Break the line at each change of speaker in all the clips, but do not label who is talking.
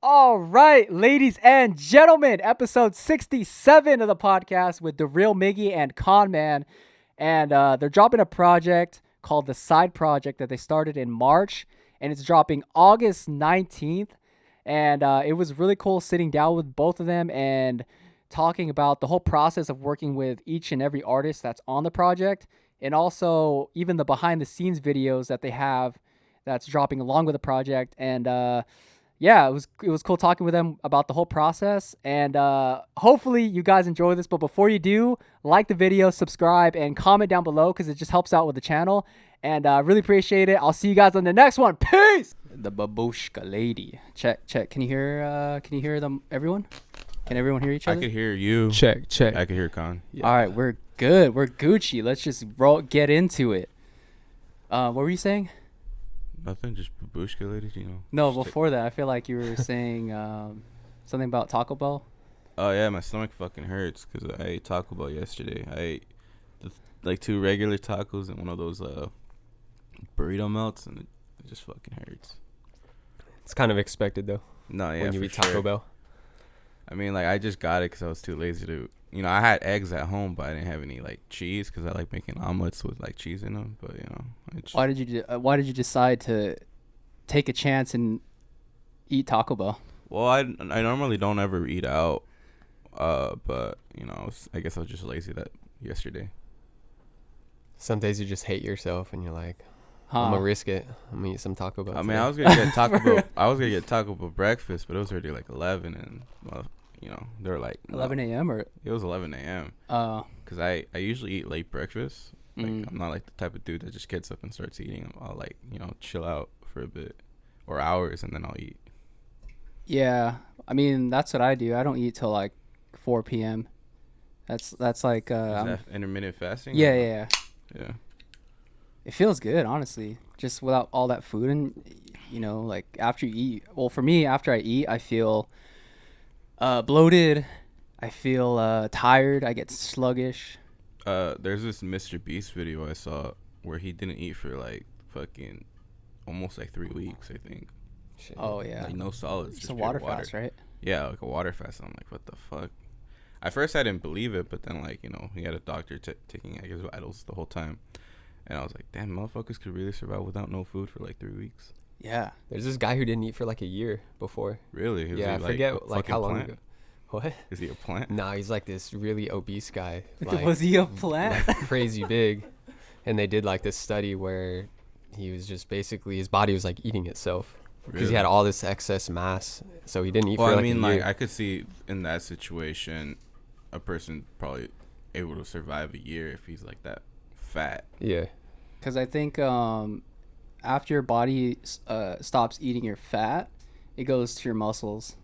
All right, ladies and gentlemen, episode 67 of the podcast with Darealmiggy and Conman. And they're dropping a project called The Side Project that they started in March, and it's dropping August 19th. And it was really cool sitting down with both of them and talking about the whole process of working with each and every artist that's on the project, and also even the behind the scenes videos that they have that's dropping along with the project. And yeah, it was cool talking with them about the whole process, and hopefully you guys enjoy this. But before you do, like the video, subscribe, and comment down below because it just helps out with the channel, and really appreciate it. I'll see you guys on the next one. Peace. The babushka lady. Check. Can you hear them, everyone? Can everyone hear each other?
I could hear you.
Check.
I could hear Con.
Yeah. All right, we're good. We're Gucci. Let's just get into it. What were you saying?
Nothing, just babushka ladies, you know.
No, before that, I feel like you were saying something about Taco Bell.
Oh, yeah, my stomach fucking hurts because I ate Taco Bell yesterday. I ate like 2 regular tacos and one of those burrito melts, and it just fucking hurts.
It's kind of expected, though.
No, yeah,
when you eat Taco Bell.
I mean, like, I just got it because I was too lazy to, I had eggs at home, but I didn't have any, like, cheese because I like making omelets with, like, cheese in them. But,
why did you decide to take a chance and eat Taco Bell?
Well, I normally don't ever eat out, but, I guess I was just lazy that yesterday.
Some days you just hate yourself and you're like, I'm gonna risk it. I'm gonna eat some Taco Bell.
I mean, I was gonna get Taco Bell. I was gonna get Taco Bell breakfast, but it was already like 11, and they were like
11 a.m. or
it was 11 a.m. Because I usually eat late breakfast. Like I'm not like the type of dude that just gets up and starts eating. I'll like chill out for a bit or hours, and then I'll eat.
Yeah, I mean that's what I do. I don't eat till like 4 p.m. That's like
Is that intermittent fasting?
Yeah. It feels good, honestly, just without all that food. And, like after you eat, well, for me, after I eat, I feel bloated. I feel tired. I get sluggish.
There's this Mr. Beast video I saw where he didn't eat for like fucking almost like 3 weeks, I think.
Shit. Oh, yeah.
Like no solids.
Just a water fast, right?
Yeah, like a water fast. I'm like, what the fuck? At first, I didn't believe it, but then, like, he had a doctor taking his vitals the whole time. And I was like, damn, motherfuckers could really survive without no food for like 3 weeks.
Yeah.
There's this guy who didn't eat for like a year before.
Really?
Yeah, I forget like how long ago. What?
Is he a plant?
Nah, he's like this really obese guy.
Like, was he a plant?
Like crazy big. And they did like this study where he was just basically, his body was like eating itself. Because he had all this excess mass. So he didn't eat for like a year.
Like, I could see in that situation, a person probably able to survive a year if he's like that fat.
Yeah.
Because I think after your body stops eating your fat, it goes to your muscles.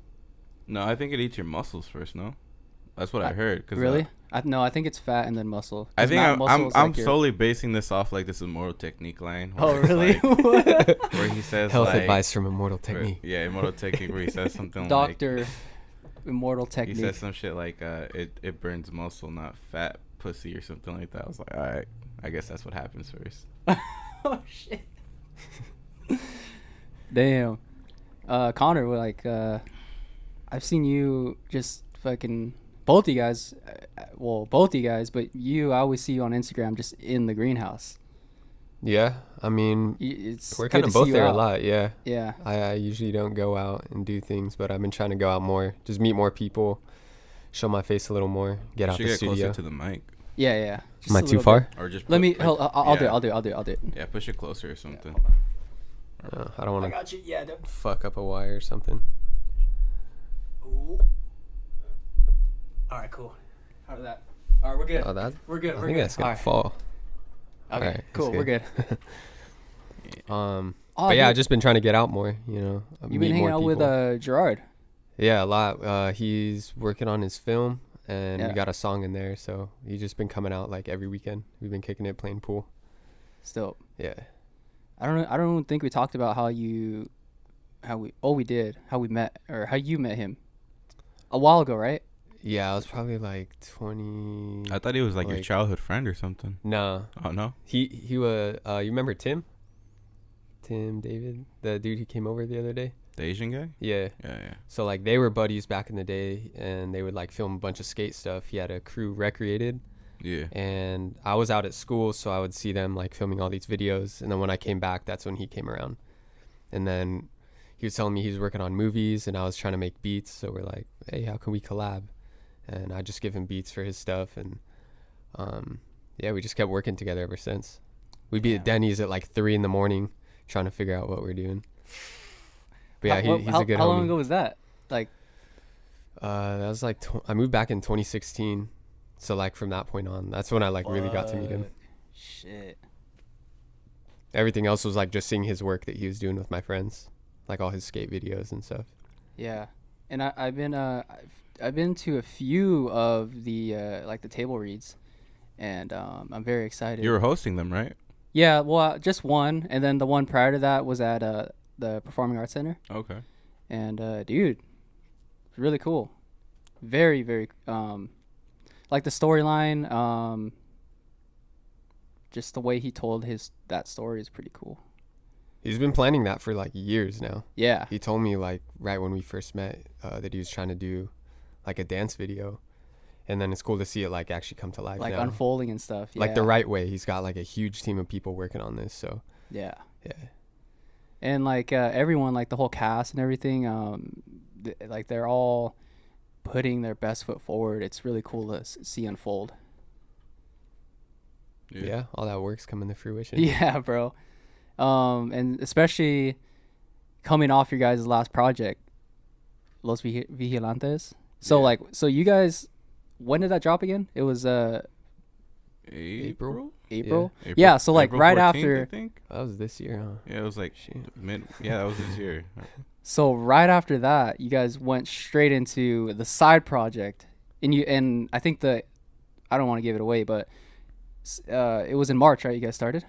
No, I think it eats your muscles first. No, that's what I heard.
Really? I think it's fat and then muscle.
I think I'm solely basing this off like this Immortal Technique line.
Oh, really?
Like, where he says
health
like,
advice from Immortal Technique.
Immortal Technique, where he says something
Doctor Immortal Technique.
He says some shit like it burns muscle, not fat, pussy, or something like that. I was like, all right, I guess that's what happens first.
Oh shit. Damn. Connor, like I've seen you just fucking both you guys, but I always see you on Instagram just in the greenhouse.
Yeah, I mean, we're kind of both there a lot. Yeah. I usually don't go out and do things, but I've been trying to go out more, just meet more people, show my face a little more, get out the studio.
Closer to the mic.
Yeah.
Am I too far?
Or just
let me. I'll do it.
Yeah, push it closer or something.
I don't want to.
I got you. Yeah.
Fuck up a wire or something.
Ooh. All right, cool. How did that? All right, we're good. We're good.
I think that's gonna fall.
Okay, right, cool. We're good.
But yeah, I've just been trying to get out more. You've
been hanging out with Gerard.
Yeah, a lot. He's working on his film, and we got a song in there. So he's just been coming out like every weekend. We've been kicking it, playing pool.
Still.
Yeah.
I don't think we talked about how we met, or how you met him a while ago, right?
Yeah, I was probably like 20.
I thought he was like your childhood friend or something.
No.
Oh, no?
He was, you remember Tim? Tim David? The dude who came over the other day?
The Asian guy?
Yeah.
Yeah.
So like they were buddies back in the day, and they would like film a bunch of skate stuff. He had a crew, Recreated.
Yeah.
And I was out at school, so I would see them like filming all these videos. And then when I came back, that's when he came around. And then he was telling me he was working on movies, and I was trying to make beats. So we're like, hey, how can we collab? And I just give him beats for his stuff. And yeah, we just kept working together ever since. We'd be at Denny's at like 3 a.m. trying to figure out what we're doing. But yeah, he's a good homie.
How long ago was that? Like,
that was like, I moved back in 2016. So like from that point on, that's when I like really got to meet him.
Shit.
Everything else was like just seeing his work that he was doing with my friends, like all his skate videos and stuff.
Yeah, and I've been to a few of the like the table reads, and I'm very excited.
You were hosting them, right?
Yeah, well, just one, and then the one prior to that was at the Performing Arts Center.
Okay.
And dude, really cool. Very, very like the storyline, just the way he told that story is pretty cool.
He's been planning that for like years now.
Yeah.
He told me like right when we first met that he was trying to do like a dance video, and then it's cool to see it like actually come to life,
like
now.
Unfolding and stuff. Yeah.
Like the right way. He's got like a huge team of people working on this. So
yeah.
Yeah.
And like everyone, like the whole cast and everything, like they're all putting their best foot forward. It's really cool to see unfold.
Yeah, all that work's coming to fruition.
Yeah, bro. And especially coming off your guys' last project, Los Vigilantes. So like, so you guys, when did that drop again? It was
April.
Yeah, so like
April
right
14th,
after.
I think.
That was this year, huh?
Yeah, it was like that was this year.
So right after that, you guys went straight into the side project, and I think I don't want to give it away, but it was in March, right? You guys started.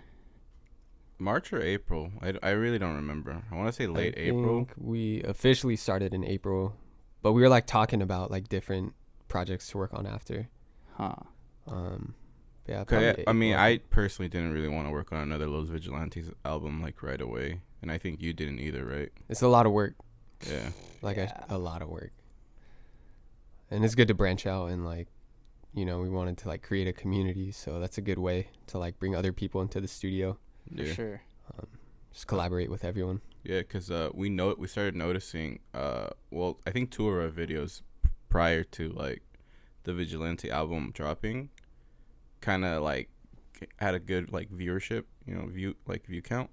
March or April? I really don't remember. I want to say late April.
We officially started in April, but we were like talking about like different projects to work on after.
Huh.
Yeah.
I mean, I personally didn't really want to work on another Los Vigilantes album like right away, and I think you didn't either, right?
It's a lot of work.
Yeah.
Like a lot of work. And it's good to branch out, and like, you know, we wanted to like create a community, so that's a good way to like bring other people into the studio.
For sure.
Just collaborate with everyone.
Yeah, because we started noticing, well, I think 2 of our videos prior to like the Vigilante album dropping kind of like had a good like viewership, you know, view count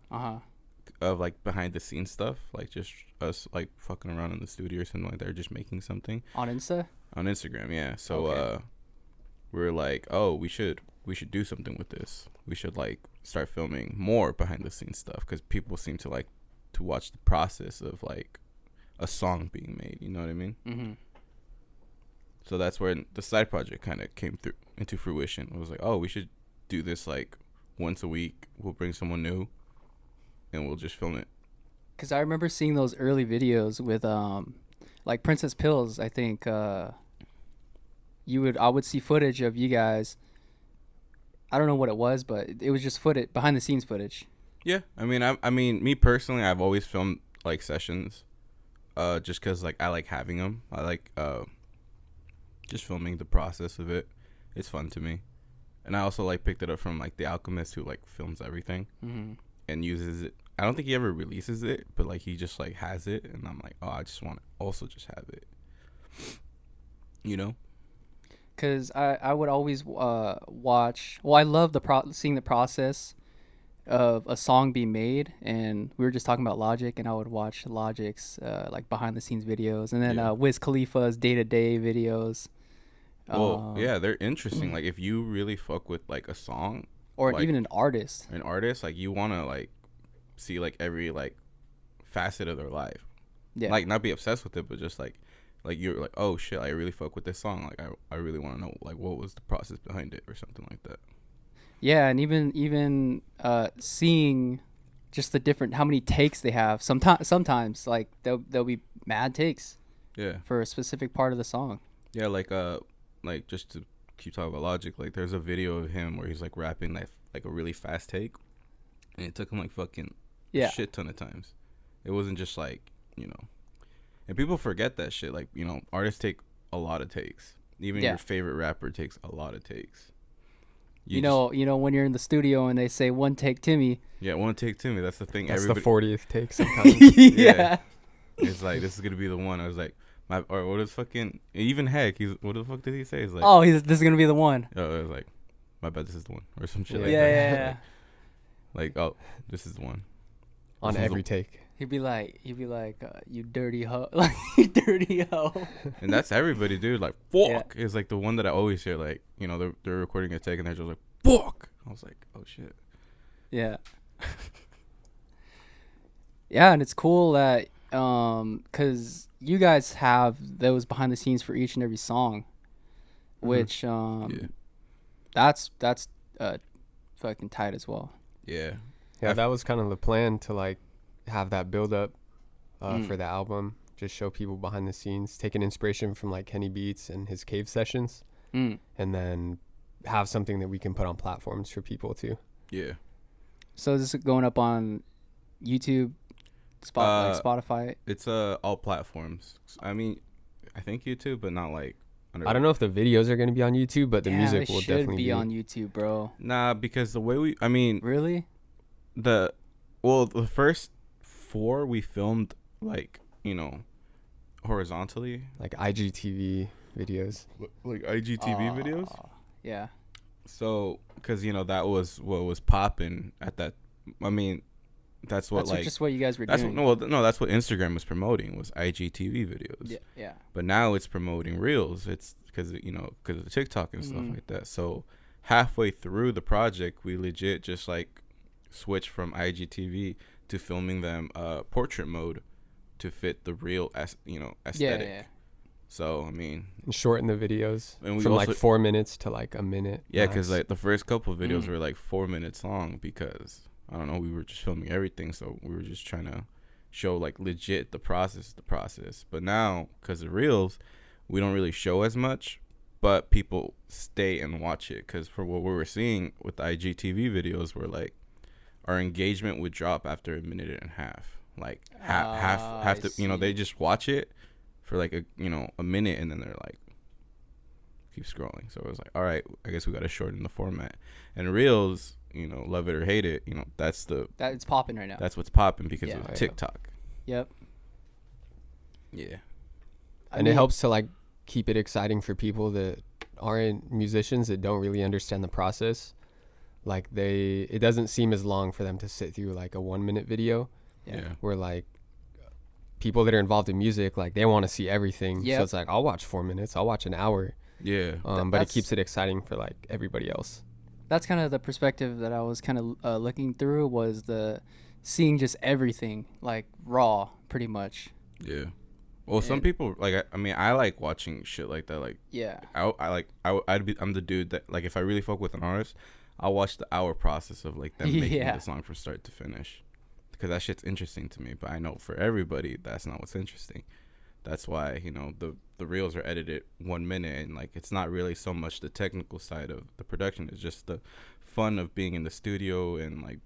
of like behind the scenes stuff, like just us like fucking around in the studio or something like that, or just making something
on Instagram.
Yeah, so we're like, oh, we should do something with this. We should like start filming more behind the scenes stuff, because people seem to like to watch the process of like a song being made, you know what I mean?
Mm-hmm.
So that's where the side project kind of came through into fruition. It was like, oh, we should do this like once a week. We'll bring someone new and we'll just film it.
Because I remember seeing those early videos with like Princess Pills. I think I would see footage of you guys. I don't know what it was, but it was just behind the scenes footage.
Yeah, I mean, me personally, I've always filmed like sessions, just because like I like having them. I like just filming the process of it. It's fun to me, and I also like picked it up from like The Alchemist, who like films everything and uses it. I don't think he ever releases it, but like he just like has it, and I'm like, oh, I just want to also just have it, you know.
Because I would always watch. Well, I love seeing the process of a song being made, and we were just talking about Logic, and I would watch Logic's like behind the scenes videos, and then Wiz Khalifa's day-to-day videos.
Well, yeah, they're interesting. Like if you really fuck with like a song,
or
like,
even an artist,
like you want to like see like every like facet of their life.
Yeah. Like
not be obsessed with it, but just like you're like, oh shit, I really fuck with this song. Like I really want to know like what was the process behind it or something like that.
Yeah, and even seeing just the different how many takes they have. Sometimes like there'll be mad takes.
Yeah.
For a specific part of the song. Yeah,
like just to keep talking about Logic, like there's a video of him where he's like rapping like a really fast take, and it took him like fucking shit ton of times. It wasn't just like you know, and people forget that shit. Like, you know, artists take a lot of takes. Even your favorite rapper takes a lot of takes.
You know, when you're in the studio and they say one take Timmy.
Yeah, one take Timmy. That's the thing.
That's the 40th take sometimes.
Yeah.
It's like, this is gonna be the one. I was like, or what is fucking, even Heck, what the fuck did he say? He's like,
oh, this is gonna be the one.
Oh, it was like, my bad, this is the one, or some shit
like
that.
Yeah.
Like, oh, this is the one.
On every take.
He'd be like, you dirty hoe, like, you dirty hoe.
And that's everybody, dude. Like, fuck is like the one that I always hear. Like, you know, they're recording a take and they're just like, fuck. I was like, oh shit.
Yeah. Yeah, and it's cool that because you guys have those behind the scenes for each and every song, which that's fucking tight as well.
Yeah.
Yeah, that was kind of the plan, to like have that build up for the album. Just show people behind the scenes, taking inspiration from like Kenny Beats and his cave sessions, and then have something that we can put on platforms for people too.
Yeah.
So is this going up on YouTube, Spotify?
It's all platforms. I mean, I think YouTube, but not like.
I don't know if the videos are going to be on YouTube, but the music will definitely
be on YouTube, bro.
Nah, because the way
really,
the first 4 we filmed, like, you know, horizontally,
like IGTV videos,
like IGTV videos.
Yeah.
So, because, you know, that was what was popping at that. I mean, that's
just what you guys were doing.
That's what Instagram was promoting, was IGTV videos.
Yeah.
But now it's promoting Reels. It's because of the TikTok and stuff like that. So halfway through the project, we legit just like switched from IGTV to filming them portrait mode to fit the Reel aesthetic. Yeah. So, I mean,
and shorten the videos from like 4 minutes to like a minute.
Yeah, because like the first couple of videos were like 4 minutes long because, I don't know, we were just filming everything. So we were just trying to show like legit the process. But now, because of Reels, we don't really show as much, but people stay and watch it. Because for what we were seeing with the IGTV videos, were like our engagement would drop after a minute and a half. Like half the, you know, they just watch it for like a minute, and then they're like, keep scrolling. So it was like, all right, I guess we got to shorten the format. And Reels, you know, love it or hate it, you know,
it's popping right now.
That's what's popping because of TikTok.
Yep.
Yeah.
And it helps to like keep it exciting for people that aren't musicians, that don't really understand the process. Like it doesn't seem as long for them to sit through like a 1 minute video.
Yeah.
Where like people that are involved in music, like they want to see everything. So it's like, I'll watch 4 minutes, I'll watch an hour.
Yeah.
But it keeps it exciting for like everybody else.
That's kind of the perspective that I was kind of looking through, was the seeing just everything like raw, pretty much.
Yeah. Well, some people like. I mean, I like watching shit like that. Like,
yeah.
I'm the dude that, like, if I really fuck with an artist, I'll watch the hour process of like them making the song from start to finish, because that shit's interesting to me. But I know for everybody, that's not what's interesting. That's why, you know, the Reels are edited 1 minute, and like it's not really so much the technical side of the production. It's just the fun of being in the studio and like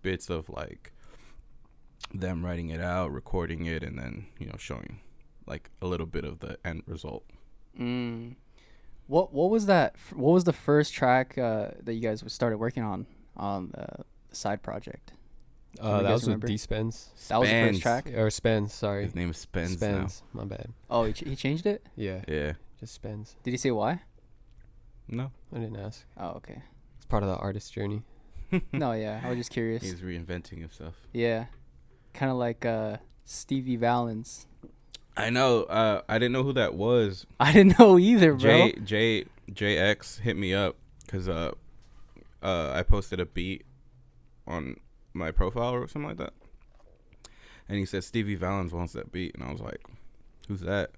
bits of like them writing it out, recording it, and then, you know, showing like a little bit of the end result.
What was that? What was the first track that you guys started working on the side project?
That was with D-Spence.
That was the first track?
Or Spence, sorry.
His name is Spence.
Spence, my bad.
Oh, he changed it?
Yeah.
Yeah.
Just Spence.
Did he say why?
No.
I didn't ask.
Oh, okay.
It's part of the artist journey.
No, yeah. I was just curious.
He's reinventing himself.
Yeah. Kind of like Stevie Valens.
I know. I didn't know who that was.
I didn't know either, bro.
JX hit me up because I posted a beat on my profile or something like that, and he said Stevie Valens wants that beat, and I was like, who's that?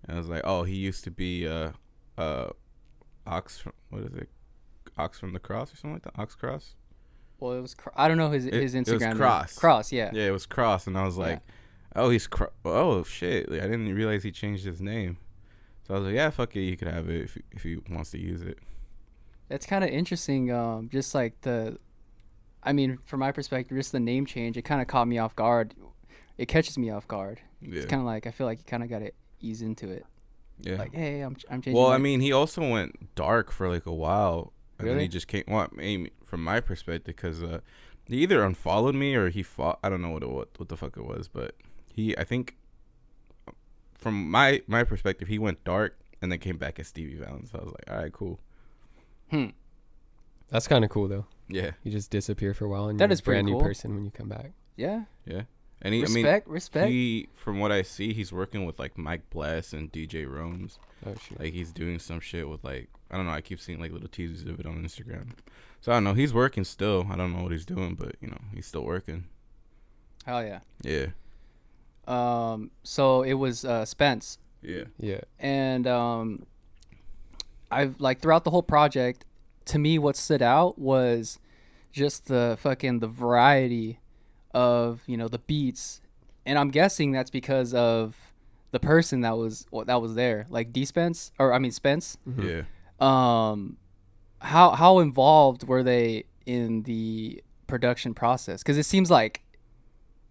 And I was like, oh, he used to be Ox from, what is it, Ox from the Cross or something like that, Ox Cross.
Well, it was I don't know his Instagram.
It was Cross.
Cross, yeah.
Yeah, it was Cross, and I was like, oh, he's oh shit, like, I didn't realize he changed his name. So I was like, yeah, fuck it, you could have it if he wants to use it.
It's kind of interesting, just like I mean, from my perspective, just the name change, it kind of caught me off guard. it catches me off guard.
Yeah.
It's kind of like I feel like you kind of got to ease into it.
Yeah.
Like, hey, I'm changing.
Well, I mean, he also went dark for like a while, and
really?
then he just came. Well, maybe from my perspective, because he either unfollowed me or he fought. I don't know what the fuck it was, but I think, from my perspective, he went dark and then came back as Stevie Valens. So I was like, all right, cool.
That's kind of cool though.
Yeah.
You just disappear for a while and
that
you're
is
a brand
cool.
new person when you come back.
Yeah.
Yeah. And respect. He, from what I see, he's working with like Mike Bless and DJ Rome's.
Oh shit.
Like he's doing some shit with like, I don't know. I keep seeing like little teasers of it on Instagram. So I don't know. He's working still. I don't know what he's doing, but you know, he's still working.
Hell yeah.
Yeah.
So it was Spence.
Yeah.
Yeah.
And I've like throughout the whole project, to me, what stood out was just the variety of, you know, the beats, and I'm guessing that's because of the person that was there, like Spence.
Mm-hmm.
Yeah.
How involved were they in the production process? Because it seems like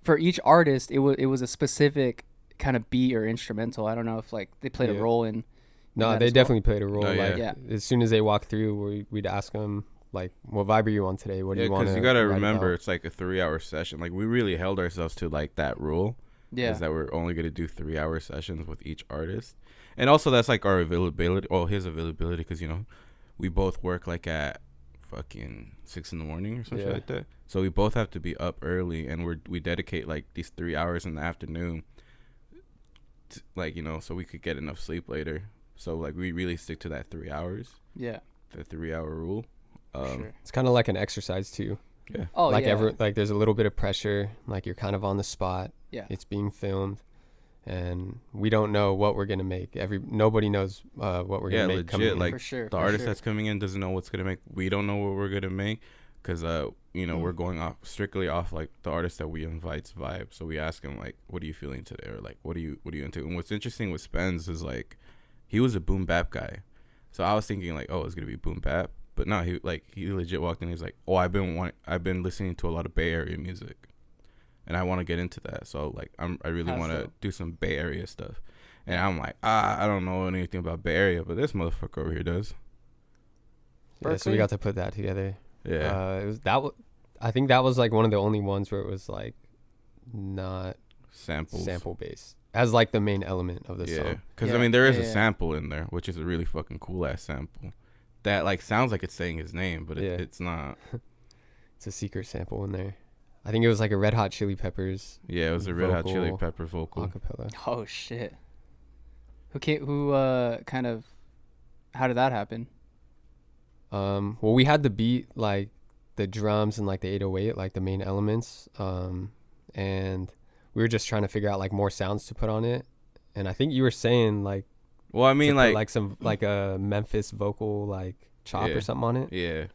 for each artist, it was a specific kind of beat or instrumental. I don't know if like they played a role in.
No, they definitely played a role.
Oh,
like
yeah.
As soon as they walked through, we'd ask them like, "What vibe are you on today? What do you want?"
Because you gotta remember, it's like a 3-hour session. Like we really held ourselves to like that rule.
Yeah.
Is that we're only gonna do 3-hour sessions with each artist, and also that's like our availability. Oh, his availability, because you know, we both work like at fucking 6 a.m. or something like that. So we both have to be up early, and we dedicate like these 3 hours in the afternoon, like, you know, so we could get enough sleep later. So like we really stick to that 3 hours.
Yeah.
The 3-hour rule.
Sure.
It's kind of like an exercise too.
Yeah.
Oh,
like
yeah.
like there's a little bit of pressure. Like you're kind of on the spot.
Yeah.
It's being filmed, and we don't know what we're gonna make. Nobody knows what we're gonna make.
Legit.
Coming
Like
for sure,
the artist that's coming in doesn't know what's gonna make. We don't know what we're gonna make, because you know, we're going strictly off like the artist that we invite's vibe. So we ask him like, what are you feeling today, or like what are you into? And what's interesting with Spence is like, he was a boom bap guy. So I was thinking like, oh, it's gonna be boom bap, but no, he legit walked in. He's like, oh, I've been listening to a lot of Bay Area music, and I want to get into that. So like, I really want to do some Bay Area stuff. And I'm like, I don't know anything about Bay Area, but this motherfucker over here does.
Yeah, so we got to put that together.
Yeah.
It was I think that was like one of the only ones where it was like not sample based as like the main element of the song.
Because I mean, there is a sample in there, which is a really fucking cool ass sample that like sounds like it's saying his name, but it's not.
It's a secret sample in there. I think it was like a Red Hot Chili Peppers.
Yeah, it was a Red Hot Chili Pepper vocal.
Acapella.
Oh shit. Who kind of, how did that happen?
Well, we had the beat, like the drums and like the 808, like the main elements, and we were just trying to figure out like more sounds to put on it. And I think you were saying like,
well, I mean, like
some like a Memphis vocal like chop or something on it.
Yeah.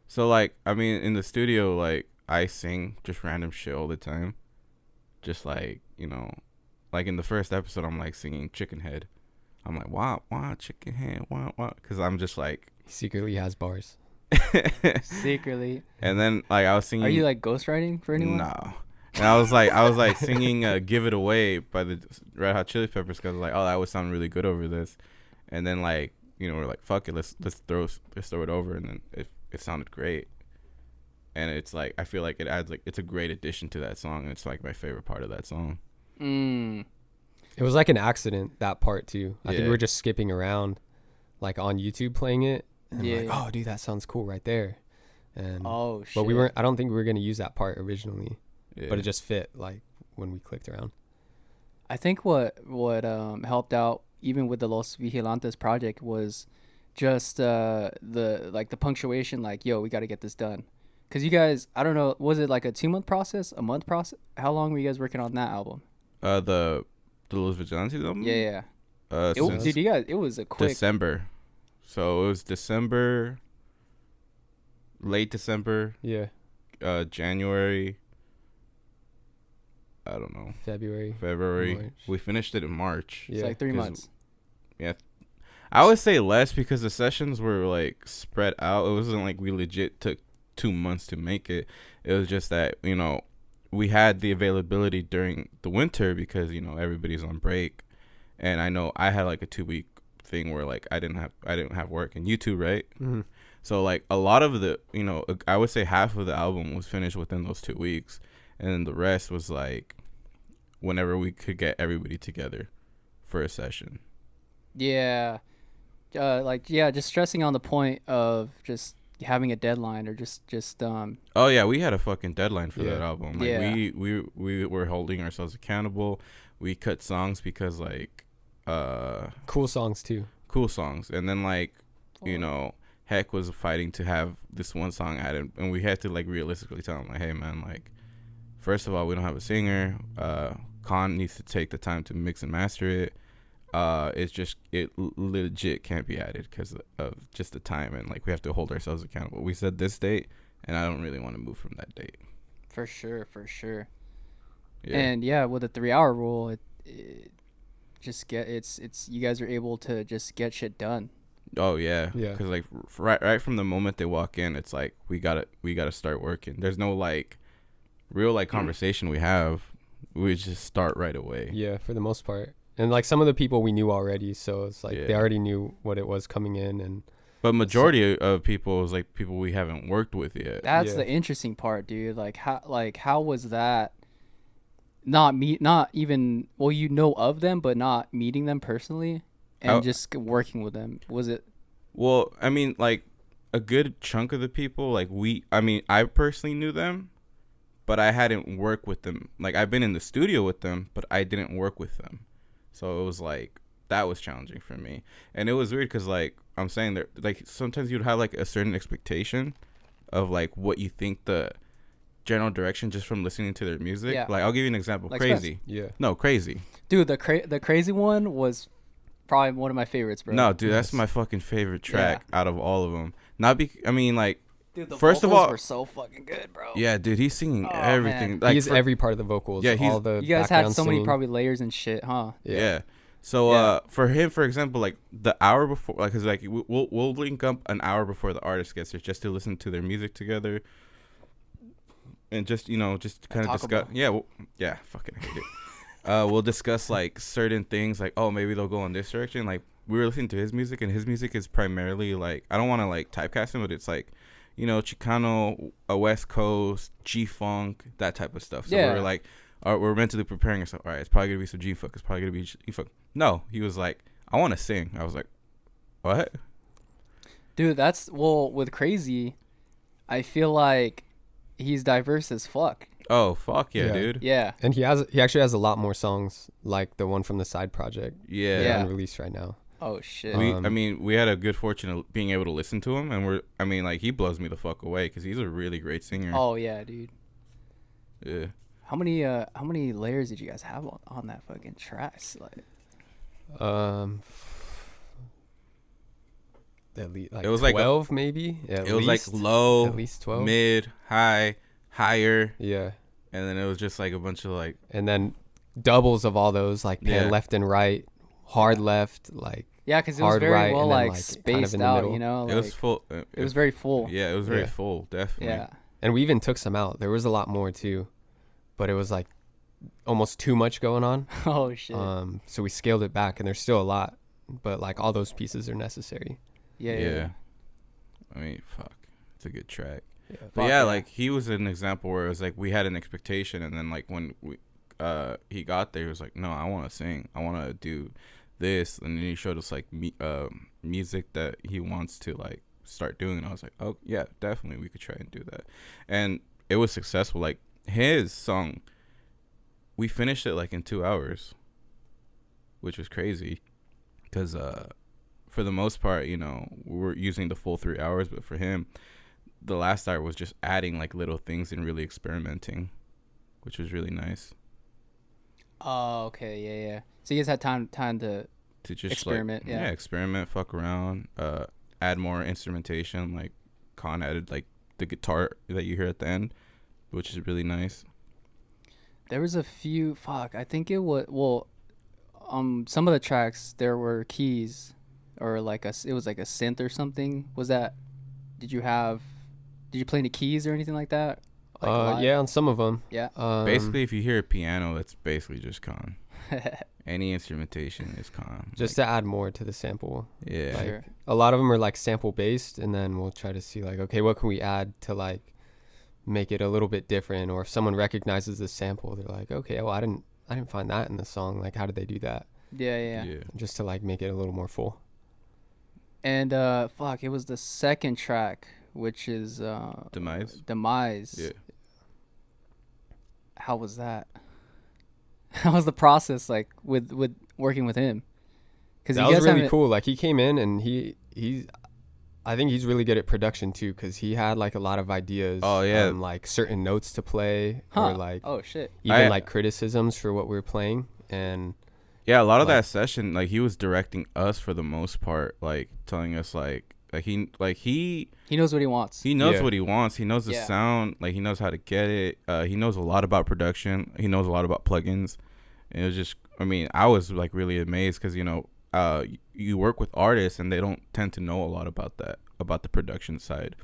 So like, I mean, in the studio, like I sing just random shit all the time, just like, you know, like in the first episode, I'm like singing Chicken Head. I'm like, wow, chicken head, wow, because I'm just like,
he secretly has bars.
Secretly.
And then like I was singing.
Are you like ghostwriting for anyone?
No. And I was like singing "Give It Away" by the Red Hot Chili Peppers, because like, oh, that would sound really good over this. And then like, you know, we're like, fuck it, let's throw it over, and then it sounded great. And it's like, I feel like it adds like, it's a great addition to that song, and it's like my favorite part of that song.
It was like an accident, that part too. I think we were just skipping around like on YouTube playing it, and like, oh dude, that sounds cool right there. And but I don't think we were gonna use that part originally. But it just fit like when we clicked around.
I think what helped out even with the Los Vigilantes project was just the punctuation, like, yo, we got to get this done. Because you guys, I don't know, was it like a 2-month process, a month process? How long were you guys working on that album?
The Los Vigilantes album?
Yeah. It was a quick
December. So it was December, late December.
Yeah.
January. I don't know.
February.
March. We finished it in March.
It's like 3 months.
Yeah. I would say less, because the sessions were like spread out. It wasn't like we legit took 2 months to make it. It was just that, you know, we had the availability during the winter because, you know, everybody's on break. And I know I had like a 2-week thing where like I didn't have work, and you too, right?
Mm-hmm.
So like a lot of the, you know, I would say half of the album was finished within those 2 weeks, and then the rest was like whenever we could get everybody together for a session.
Yeah. Just stressing on the point of just having a deadline or just
oh yeah, we had a fucking deadline for
yeah.
that album. Like we were holding ourselves accountable. We cut songs because like
cool songs too.
Cool songs. And then like, you know, Heck was fighting to have this one song added, and we had to like realistically tell him like, hey man, like first of all, we don't have a singer. Con needs to take the time to mix and master it. It legit can't be added because of just the time, and like we have to hold ourselves accountable. We said this date, and I don't really want to move from that date.
For sure.
Yeah.
And yeah, with the 3-hour rule, it just it's you guys are able to just get shit done.
Oh yeah. Because like right from the moment they walk in, it's like we gotta start working. There's no like real like conversation we have. We just start right away.
Yeah, for the most part. And like some of the people we knew already, so it's like they already knew what it was coming in. And
but majority of people is like people we haven't worked with yet.
That's the interesting part, dude. Like how was that? Not even you know of them, but not meeting them personally and just working with them. Was it?
Well, I mean, like a good chunk of the people, like I personally knew them, but I hadn't worked with them. Like I've been in the studio with them, but I didn't work with them. So it was like that was challenging for me, and it was weird because like I'm saying that like sometimes you'd have like a certain expectation of like what you think the general direction just from listening to their music.
Yeah.
Like I'll give you an example.
Like
Crazy.
Spence. Yeah.
No, Crazy.
Dude, the Crazy one was probably one of my favorites, bro.
No, dude, that's my fucking favorite track out of all of them.
Dude, the
first of
vocals
all,
were so fucking good, bro.
Yeah, dude, he's singing everything.
Like he's every part of the vocals.
Yeah,
all the
you guys had so
singing.
many probably layers and shit, huh?
Yeah. So for him, for example, like the hour before, like, cause like we'll link up an hour before the artist gets there just to listen to their music together, and just just kind of discuss. Yeah, fucking hate it. We'll discuss like certain things, like maybe they'll go in this direction. Like we were listening to his music, and his music is primarily like I don't want to like typecast him, but it's like Chicano, a West Coast, G-Funk, that type of stuff. So we're like, we're mentally preparing ourselves. All right, it's probably going to be some G-Funk. It's probably going to be G-Funk. No, he was like, I want to sing. I was like, what?
Dude, with Crazy, I feel like he's diverse as fuck.
Oh, fuck yeah, dude.
Yeah.
And he actually has a lot more songs like the one from the side project.
Yeah.
Unreleased right now.
Oh shit.
We had a good fortune of being able to listen to him, and he blows me the fuck away because he's a really great singer.
Oh yeah, dude.
Yeah.
How many layers did you guys have on that fucking track? Like,
at least like
it was
12
like
maybe.
It was like low,
at least 12,
mid, high, higher.
Yeah.
And then it was just like a bunch of like,
and then doubles of all those, like pan left and right, hard left, like.
Yeah, because it was very
right,
well
like
spaced
kind of
out,
Like, it was full.
It was very full.
Yeah, it was very full, definitely.
Yeah.
And we even took some out. There was a lot more too, but it was like almost too much going on.
Oh shit.
So we scaled it back, and there's still a lot, but like all those pieces are necessary.
Yeah. I mean, fuck, it's a good track.
Yeah.
But like he was an example where it was like we had an expectation, and then like when he got there, he was like, no, I want to sing. I want to do this, and then he showed us like music that he wants to like start doing, and I was like, oh yeah, definitely we could try and do that, and it was successful. Like his song, we finished it like in 2 hours, which was crazy because for the most part, we were using the full 3 hours, but for him, the last hour was just adding like little things and really experimenting, which was really nice.
Oh, okay, yeah. So you guys had time to just experiment,
like, experiment, fuck around, add more instrumentation. Like Con added like the guitar that you hear at the end, which is really nice.
There was a few. I think it was some of the tracks there were keys, or like it was like a synth or something. Was that? Did you play any keys or anything like that? Like
yeah, on some of them.
Yeah.
Basically, if you hear a piano, it's basically just Con. Any instrumentation is Con.
Just to add more to the sample.
Yeah.
Like,
sure.
A lot of them are like sample based, and then we'll try to see like, okay, what can we add to like make it a little bit different? Or if someone recognizes the sample, they're like, okay, well, I didn't find that in the song. Like, how did they do that?
Yeah.
Just to like make it a little more full.
And it was the second track, which is Demise.
Yeah.
How was that? How was the process like with working with him?
Because that was really cool. Like, he came in and I think he's really good at production too, because he had like a lot of ideas.
Oh yeah.
On, like certain notes to play, or like
shit,
even like criticisms for what we were playing. And
yeah, a lot of that session, like, he was directing us for the most part, like telling us like he
knows what he wants.
He knows what he wants. He knows the sound. Like, he knows how to get it. He knows a lot about production. He knows a lot about plugins. And it was just, I mean, I was like really amazed because, you know, you work with artists and they don't tend to know a lot about the production side.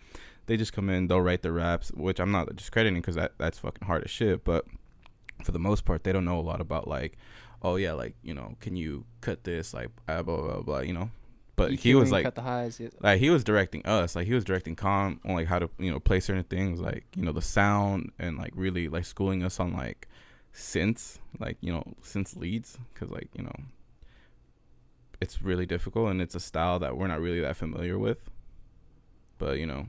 They just come in, they'll write the raps, which I'm not discrediting because that's fucking hard as shit. But for the most part, they don't know a lot about like, oh yeah, like, you know, can you cut this, like blah blah blah, blah, you know. But he was like,
cut the highs,
like he was directing us, like he was directing Con on like how to, you know, play certain things, like, you know, the sound, and like really like schooling us on like synths, like, you know, synth leads, because like, you know, it's really difficult and it's a style that we're not really that familiar with. But, you know,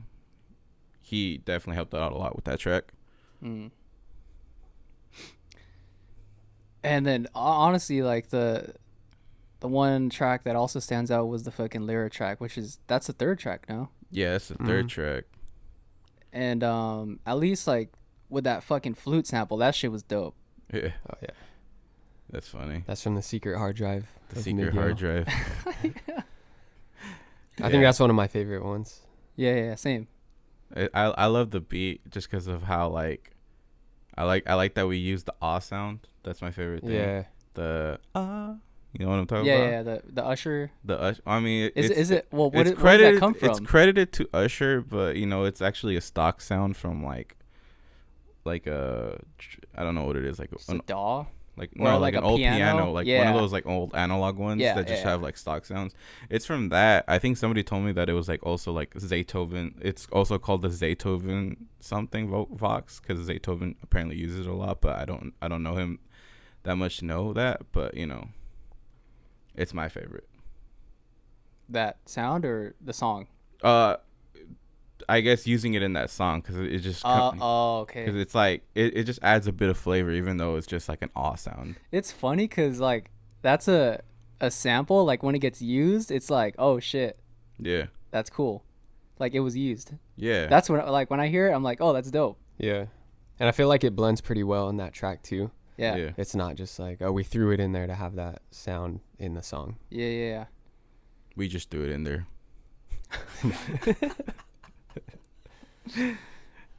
he definitely helped out a lot with that track.
And then honestly, like the one track that also stands out was the fucking Lyra track, that's the third track, no?
Yeah, that's the third track.
And at least like with that fucking flute sample, that shit was dope.
Yeah.
Oh yeah.
That's funny.
That's from the secret hard drive.
The secret hard drive.
I think that's one of my favorite ones.
Yeah, same.
I love the beat just because of how like I like that we use the sound. That's my favorite thing.
Yeah.
The you know what I'm talking about?
Yeah. The Usher.
The Usher. I mean,
is it? Well, where did
that
come from?
It's credited to Usher, but you know, it's actually a stock sound from like a, I don't know what it is, like
a DAW.
Like like an old piano, like one of those like old analog ones that just have like stock sounds. It's from that. I think somebody told me that it was like also like Zaytoven. It's also called the Zaytoven something Vox, because Zaytoven apparently uses it a lot, but I don't know him that much to know that. But you know, it's my favorite.
That sound or the song?
I guess using it in that song, because it just
okay,
because it's like it just adds a bit of flavor, even though it's just like an sound.
It's funny because like that's a sample, like when it gets used, it's like, oh shit,
yeah,
that's cool, like it was used.
Yeah,
that's when I hear it, I'm like, oh, that's dope.
Yeah, and I feel like it blends pretty well in that track too.
Yeah.
It's not just like, oh, we threw it in there to have that sound in the song.
Yeah.
We just threw it in there.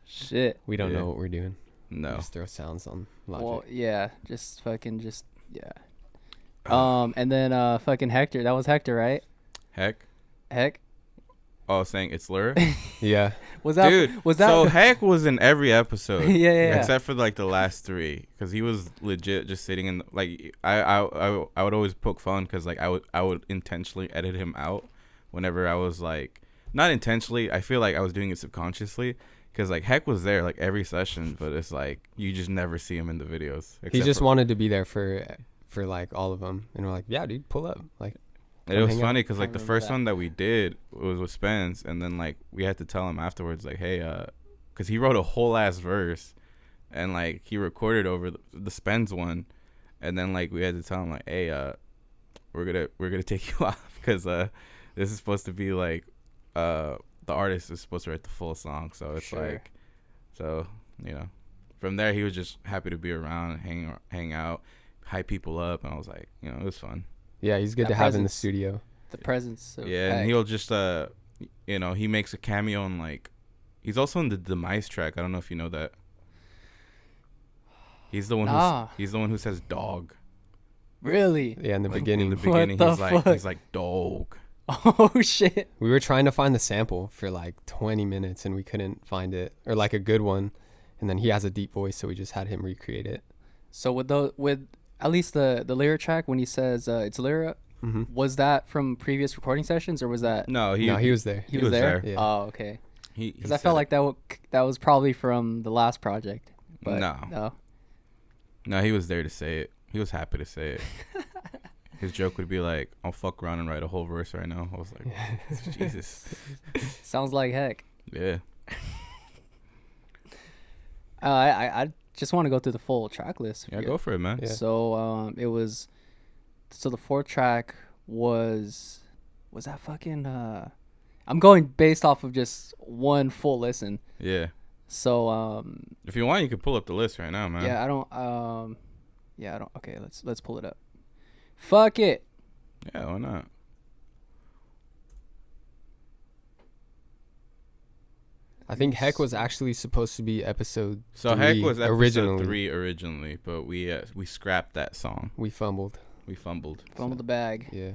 Shit.
We don't know what we're doing.
No.
We just throw sounds on Logic.
Well, yeah. And then fucking Hector. That was Hector, right?
Heck. Oh, saying it's Lyra?
Yeah.
So Heck was in every episode.
Yeah.
Except for like the last 3, because he was legit just sitting in like I would always poke fun because like I would intentionally edit him out whenever I was like, not intentionally, I feel like I was doing it subconsciously, because like Heck was there like every session, but it's like you just never see him in the videos.
He just wanted to be there for like all of them, and we're like, yeah, dude, pull up. Like,
it was funny because like the first one that we did was with Spence, and then like we had to tell him afterwards, like, hey, because he wrote a whole ass verse, and like he recorded over the Spence one, and then like we had to tell him like, hey, we're gonna take you off because this is supposed to be like the artist is supposed to write the full song, so it's like, so you know, from there he was just happy to be around and hang out, hype people up, and I was like, you know, it was fun.
Yeah, he's good to have in the studio.
The presence of
Heck. And he'll just you know, he makes a cameo in like, he's also in the Demise track. I don't know if you know that. He's the one who says dog.
Really?
Yeah, in the beginning.
He's like dog.
Oh shit.
We were trying to find the sample for like 20 minutes and we couldn't find it, or like a good one. And then he has a deep voice, so we just had him recreate it.
So with at least the lyric track, when he says it's lyric, was that from previous recording sessions, or was that?
No,
he was there.
He was there.
Yeah.
Oh, okay.
Because
I felt like that was probably from the last project. But
no, he was there to say it. He was happy to say it. His joke would be like, "I'll fuck around and write a whole verse right now." I was like, Jesus.
Sounds like heck.
Yeah.
I just want to go through the full track list.
Yeah, go for it, man.
Yeah. So the fourth track was that fucking I'm going based off of just one full listen.
Yeah.
So
if you want, you could pull up the list right now, man.
Yeah, I don't okay, let's pull it up. Fuck it.
Yeah, why not?
I think Heck was actually supposed to be episode 3
Heck was episode 3 originally, but we scrapped that song.
We fumbled
the bag.
Yeah,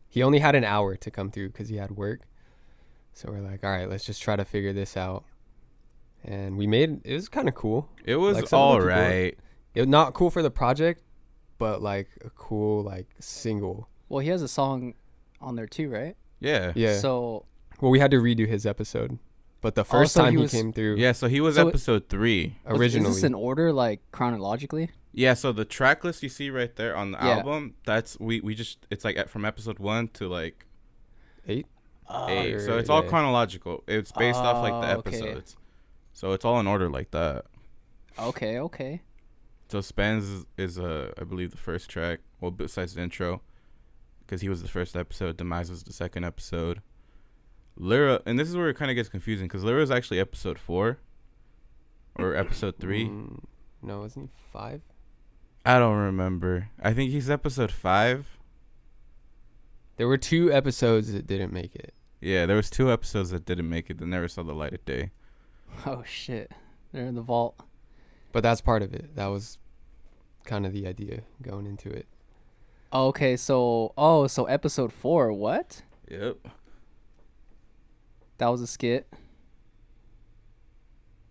he only had an hour to come through because he had work, so we're like, all right, let's just try to figure this out. And it was kind of cool.
It was like all right.
It was not cool for the project, but like a cool like single.
Well, he has a song on there too, right?
Yeah.
So
we had to redo his episode. But the first time he came through...
Yeah, so he was episode 3.
Originally.
Is this in order, like, chronologically?
Yeah, so the track list you see right there on the album, that's... It's, like, from episode 1 to, like...
8?
8. So it's all chronological. It's based off, like, the episodes. Okay. So it's all in order like that.
Okay.
So Spans is I believe, the first track. Well, besides the intro. Because he was the first episode. Demise was the second episode. Lyra, and this is where it kind of gets confusing because Lyra is actually episode 4 or episode 3.
No, isn't he 5?
I don't remember. I think he's episode 5.
There were 2 episodes that didn't make it.
Yeah, there was 2 episodes that didn't make it that never saw the light of day.
Oh shit, they're in the vault.
But that's part of it. That was kind of the idea going into it.
Okay, so episode 4, what?
Yep.
That was a skit.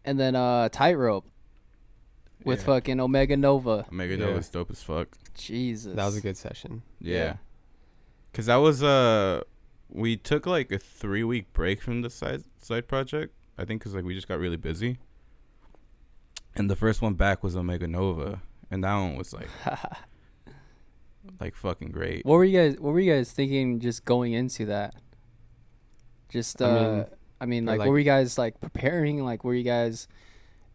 And then Tightrope with fucking Omega Nova.
Omega Nova's dope as fuck.
Jesus.
That was a good session.
Yeah. Cause that was we took like a 3-week break from the side project. I think cause like we just got really busy. And the first one back was Omega Nova, and that one was like like fucking great.
What were you guys thinking just going into that? Just I mean like what were you guys like preparing? Like what were you guys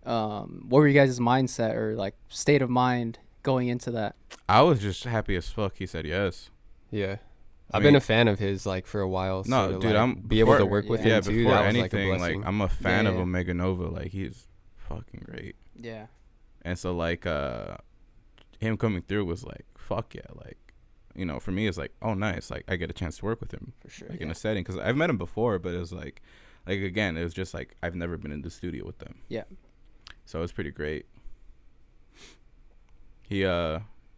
mindset or like state of mind going into that?
I was just happy as fuck he said yes.
Yeah. I've been a fan of his like for a while. So
no, dude,
I'm able to work with him too.
Before
that
anything,
was,
like I'm a fan of Omega Nova. Like he's fucking great.
Yeah.
And so like him coming through was like fuck yeah, like you know, for me it's like, oh nice, like I get a chance to work with him
for sure,
like in a setting, because I've met him before, but it was like again, it was just like I've never been in the studio with them.
Yeah.
So it was pretty great. He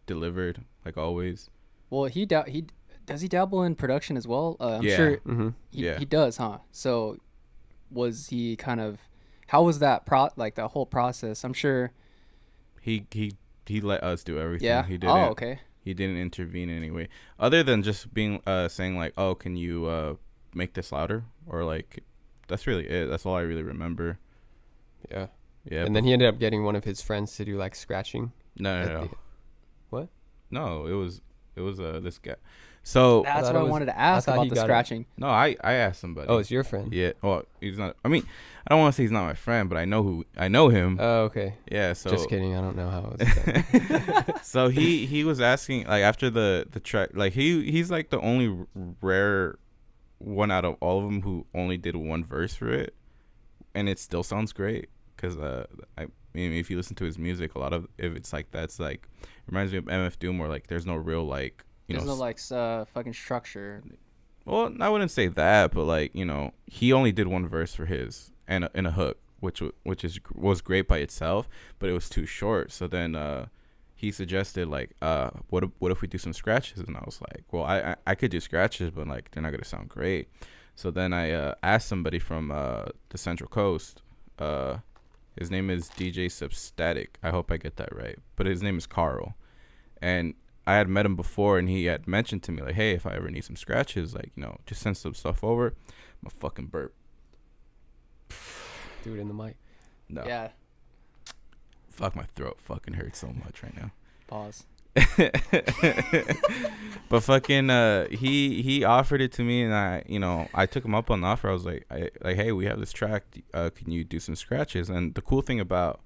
delivered like always.
Well, he does he dabble in production as well? I'm
yeah.
sure
he
does, huh? So was he kind of, how was that like the whole process? I'm sure
he let us do everything.
Yeah.
He didn't.
Oh, okay.
He didn't intervene in any way other than just being saying like, oh, can you make this louder, or like that's really it. That's all I really remember.
Yeah.
Yeah.
And then he ended up getting one of his friends to do like scratching.
No.
What?
No, it was this guy. So
that's what I wanted to ask about the scratching.
No, I asked somebody.
Oh, it's your friend.
Yeah. Well, he's not. I mean, I don't want to say he's not my friend, but I know him.
Oh, okay.
Yeah. So
just kidding. I don't know how it was.
So he was asking like after the track, like he's like the only rare one out of all of them who only did one verse for it, and it still sounds great. Because I mean, if you listen to his music, a lot of if it's like that's like it reminds me of MF Doom, where like there's no real like
there's no like fucking structure.
Well, I wouldn't say that, but like he only did one verse for his and a hook, which was great by itself, but it was too short. So then he suggested like what if we do some scratches, and I was like, well, I could do scratches, but like they're not gonna sound great. So then I asked somebody from the Central Coast. His name is DJ Substatic. I hope I get that right. But his name is Carl. And I had met him before, and he had mentioned to me, like, hey, if I ever need some scratches, like, you know, just send some stuff over. I'm a fucking burp.
Do it in the mic.
No.
Yeah.
Fuck, my throat fucking hurts so much right now.
Pause.
But fucking he offered it to me, and I took him up on the offer. I was like, hey, we have this track, can you do some scratches? And the cool thing about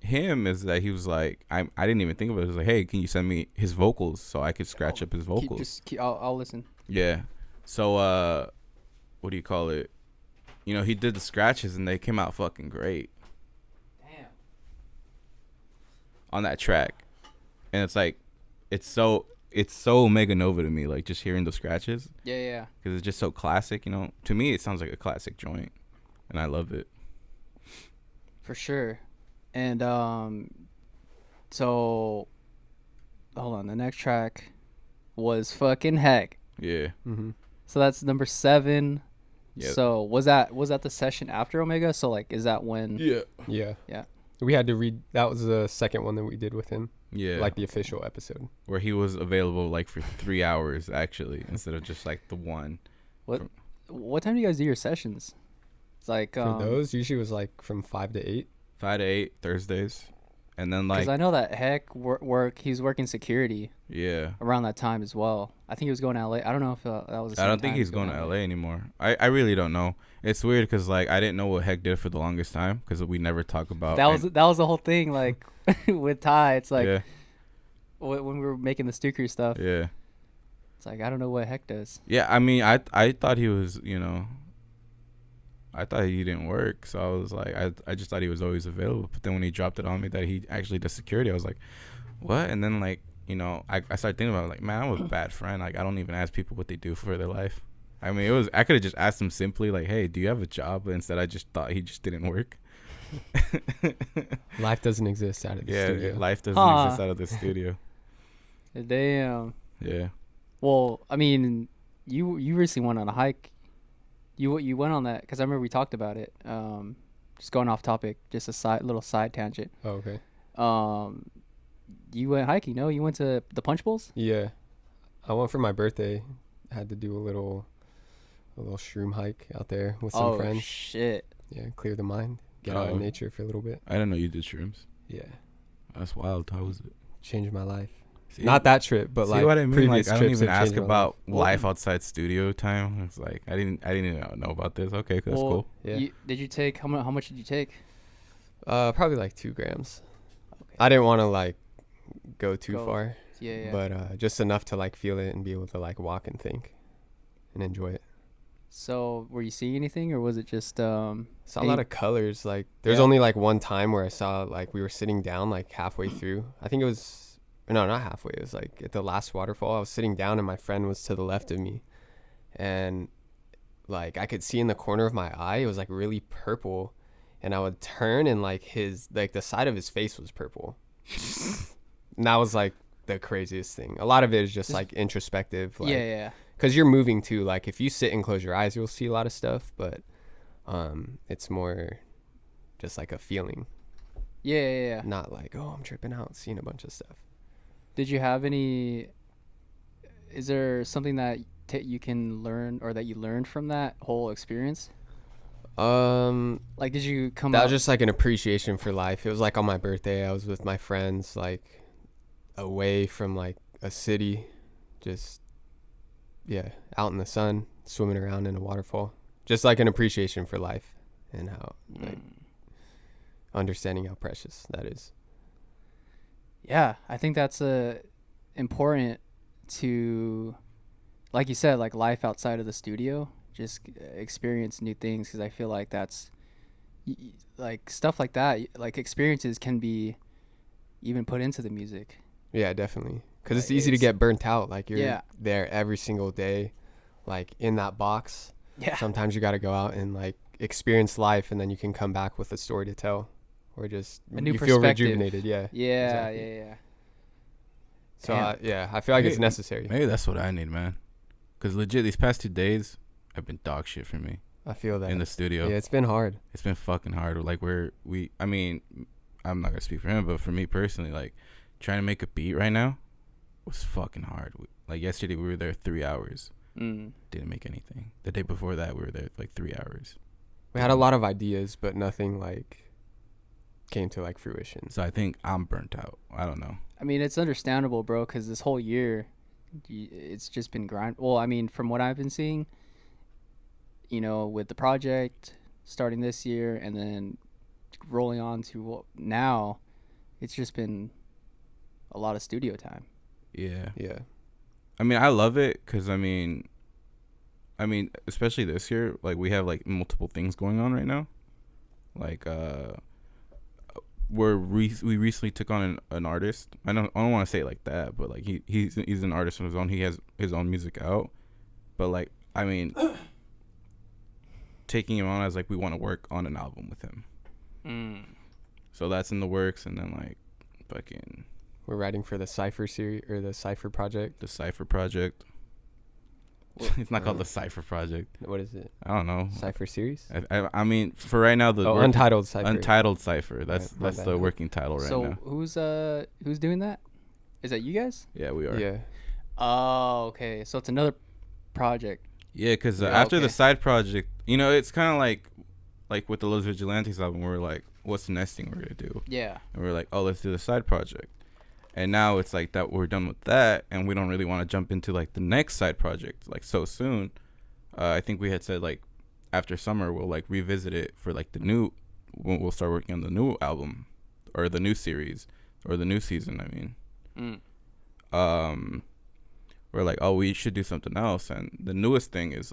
him is that he was like, I didn't even think about it. He was like, hey, can you send me his vocals so I could scratch up his vocals?
I'll listen.
Yeah. So what do you call it? You know, he did the scratches and they came out fucking great.
Damn.
On that track. And it's like, it's so Mega Nova to me, like just hearing the scratches.
Yeah.
Because it's just so classic, you know. To me, it sounds like a classic joint, and I love it.
For sure. And so hold on, the next track was fucking Heck.
Yeah.
Mm-hmm.
So that's number 7.
Yeah.
So was that the session after Omega? So like, is that when?
Yeah.
We had to read. That was the second one that we did with him.
Yeah.
Like the official episode.
Where he was available like for 3 hours actually, instead of just like the one.
What time do you guys do your sessions? It's like
for those usually was like from 5 to 8.
5 to 8 Thursdays, and then like.
Because I know that Heck he's working security.
Yeah.
Around that time as well. I think he was going to LA. I don't know if that was.
I don't think he's going to LA anymore. I really don't know. It's weird because like I didn't know what Heck did for the longest time because we never talk about.
That was the whole thing. Like with Ty, it's like when we were making the Stuker stuff.
Yeah.
It's like I don't know what Heck does.
Yeah, I mean, I thought he was, you know. I thought he didn't work, so I was like, I just thought he was always available. But then when he dropped it on me that he actually does security, I was like, what? And then like, you know, I started thinking about it, like, man, I'm a bad friend. Like, I don't even ask people what they do for their life. I mean, I could have just asked him simply, like, hey, do you have a job? But instead, I just thought he just didn't work.
Life doesn't exist out of the studio.
Yeah, life doesn't exist out of the studio.
Damn.
Yeah.
Well, I mean, you recently went on a hike. You went on that because I remember we talked about it. Just going off topic, just a little side tangent.
Oh, okay.
You went hiking, no? You went to the Punch Bowls?
Yeah, I went for my birthday. Had to do a little shroom hike out there with some friends.
Oh shit!
Yeah, clear the mind, get out in nature for a little bit.
I didn't know you did shrooms.
Yeah,
that's wild. How was it?
Changed my life. See, not that trip, but like
what I mean?
Previous
like, I
trips
don't even ask about
life
outside studio time. It's like I didn't even know about this. Okay, that's cool.
Yeah.
Did you take how much did you take?
Probably like 2 grams. Okay. I didn't want to like go too far.
Yeah.
But just enough to like feel it and be able to like walk and think and enjoy it.
So were you seeing anything, or was it just
saw a lot of colors? Like there's only like one time where I saw like we were sitting down like halfway through. I think it was. No, not halfway. It was like at the last waterfall. I was sitting down and my friend was to the left of me. And like I could see in the corner of my eye, it was like really purple. And I would turn and like the side of his face was purple. And that was like the craziest thing. A lot of it is just like introspective. Like,
yeah.
Because you're moving too. Like if you sit and close your eyes, you'll see a lot of stuff. But it's more just like a feeling.
Yeah.
Not like, oh, I'm tripping out, seeing a bunch of stuff.
Did you have any? Is there something that you can learn, or that you learned from that whole experience?
Like
did you come?
That was just like an appreciation for life. It was like on my birthday. I was with my friends, like away from like a city, just out in the sun, swimming around in a waterfall. Just like an appreciation for life and how like understanding how precious that is.
Yeah, I think that's important to, like you said, like life outside of the studio, just experience new things, because I feel like that's like stuff like that, like experiences can be even put into the music.
Yeah, definitely, because it's easy to get burnt out. Like you're there every single day, like in that box.
Yeah.
Sometimes you got to go out and like experience life, and then you can come back with a story to tell. Or just
a new
you feel rejuvenated. Yeah. So I feel like it's necessary.
Maybe that's what I need, man. Because legit, these past 2 days have been dog shit for me.
I feel that
in the studio.
Yeah, it's been hard.
It's been fucking hard. Like I mean, I'm not gonna speak for him, but for me personally, like trying to make a beat right now was fucking hard. Like yesterday, we were there 3 hours. Didn't make anything. The day before that, we were there like 3 hours.
We had a lot of ideas, but nothing like came to like fruition.
So I think I'm burnt out. I don't know.
I mean, it's understandable, bro, because this whole year, it's just been grind. Well, I mean, from what I've been seeing, you know, with the project starting this year and then rolling on to now, it's just been a lot of studio time.
Yeah.
Yeah.
I mean, I love it because, I mean, especially this year, like, we have, like, multiple things going on right now. Like, we recently took on an artist. I don't want to say it like that, but, like, he's an artist on his own. He has his own music out. But, like, I mean, taking him on as, like, we want to work on an album with him. So that's in the works, and then, like, fucking...
We're writing for the Cypher series or the Cypher project.
The Cypher project. It's not called the Cypher project.
What is it?
I don't know.
Cypher series?
I mean, for right now, the
Untitled Cypher.
Untitled Cypher. That's the working title right now.
So who's doing that? Is that you guys?
Yeah, we are.
Yeah.
Oh, okay. So it's another project.
Yeah, because after the side project, you know, it's kind of like with the Los Vigilantes album, we're like, what's the next thing we're gonna do?
Yeah. And
we're like, oh, let's do the side project. And now it's like that we're done with that, and we don't really want to jump into like the next side project like so soon. I think we had said like after summer we'll like revisit it for like the new. We'll start working on the new album, or the new series, or the new season. I mean, we're like, oh, we should do something else, and the newest thing is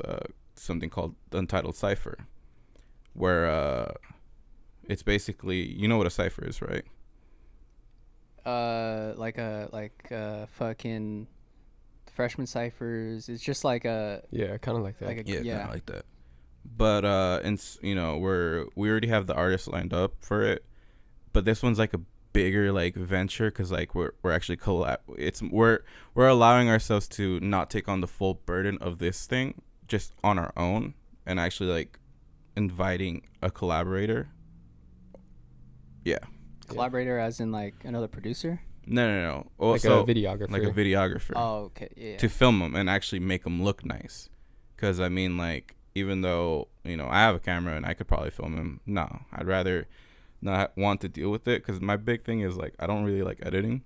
something called the Untitled Cypher, where it's basically, you know what a cipher is, right?
Like fucking freshman ciphers. It's just like a
kind of like that.
Kind of like that. But and you know, we already have the artists lined up for it, but this one's like a bigger like venture because like we're actually we're allowing ourselves to not take on the full burden of this thing just on our own, and actually like inviting a collaborator. Yeah.
Collaborator as in like another producer?
No.
Also, like a videographer.
Like a videographer.
Oh, okay. Yeah.
To film them and actually make them look nice. Because, I mean, like, even though, you know, I have a camera and I could probably film him, no. I'd rather not want to deal with it. Because my big thing is, like, I don't really like editing.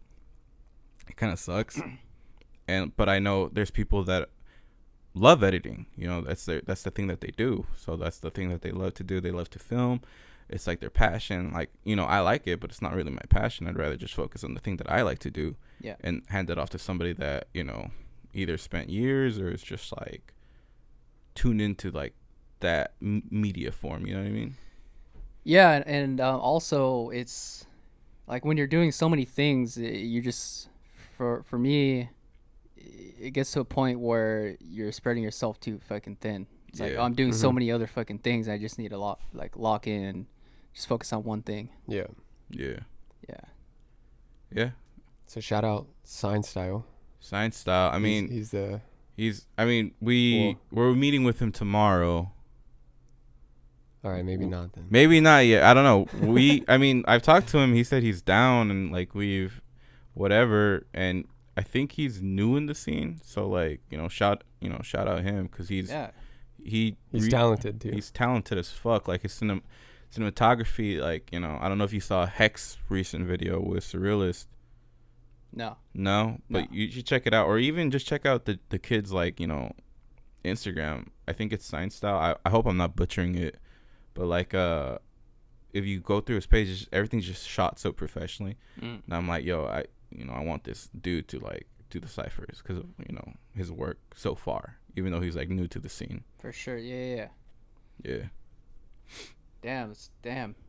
It kind of sucks. But I know there's people that love editing. You know, that's the thing that they do. So that's the thing that they love to do. They love to film. It's like their passion. Like, you know, I like it, but it's not really my passion. I'd rather just focus on the thing that I like to do.
Yeah. And
hand it off to somebody that, you know, either spent years or is just like tuned into like that media form. You know what I mean?
Yeah. And also it's like when you're doing so many things, you just, for me, it gets to a point where you're spreading yourself too fucking thin. It's like, I'm doing so many other fucking things. I just need to lock in and just focus on one thing.
Yeah. So shout out Sign Style.
I mean, we're meeting with him tomorrow.
All right, maybe not then.
Maybe not yet. I don't know. I mean, I've talked to him. He said he's down and like we've whatever, and I think he's new in the scene. So like, shout out him because he's
talented too.
He's talented as fuck. Like his cinematography, like, I don't know if you saw Hex recent video with Surrealist. No, but you should check it out, or even just check out the kids, like, Instagram. I think it's Sign Style. I hope I'm not butchering it, but like if you go through his page, everything's just shot so professionally. And I'm like, yo, I want this dude to like do the ciphers because of his work so far, even though he's like new to the scene.
For sure. Yeah. Damn,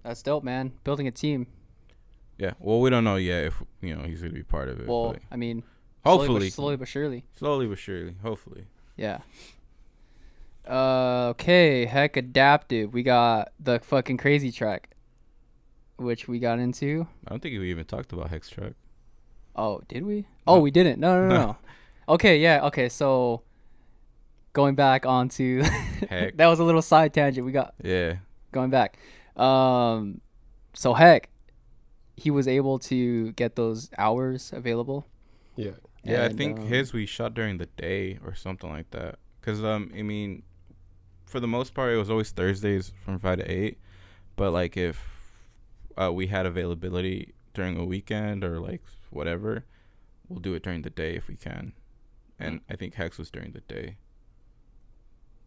that's dope, man. Building a team.
Yeah, well, we don't know yet if he's gonna be part of it.
Well, I mean,
hopefully,
slowly but surely.
Hopefully.
Yeah. Okay, Heck Adaptive. We got the fucking crazy track, which we got into.
I don't think we even talked about Hex track.
Oh, did we? Oh, we didn't. No. Okay, yeah. Okay, so going back onto that was a little side tangent. We got going back. So Heck, he was able to get those hours available.
Yeah. Yeah, and I think his we shot during the day or something like that. Cause I mean, for the most part, it was always Thursdays from 5 to 8. But like if we had availability during a weekend or like whatever, we'll do it during the day if we can. And I think Hex was during the day.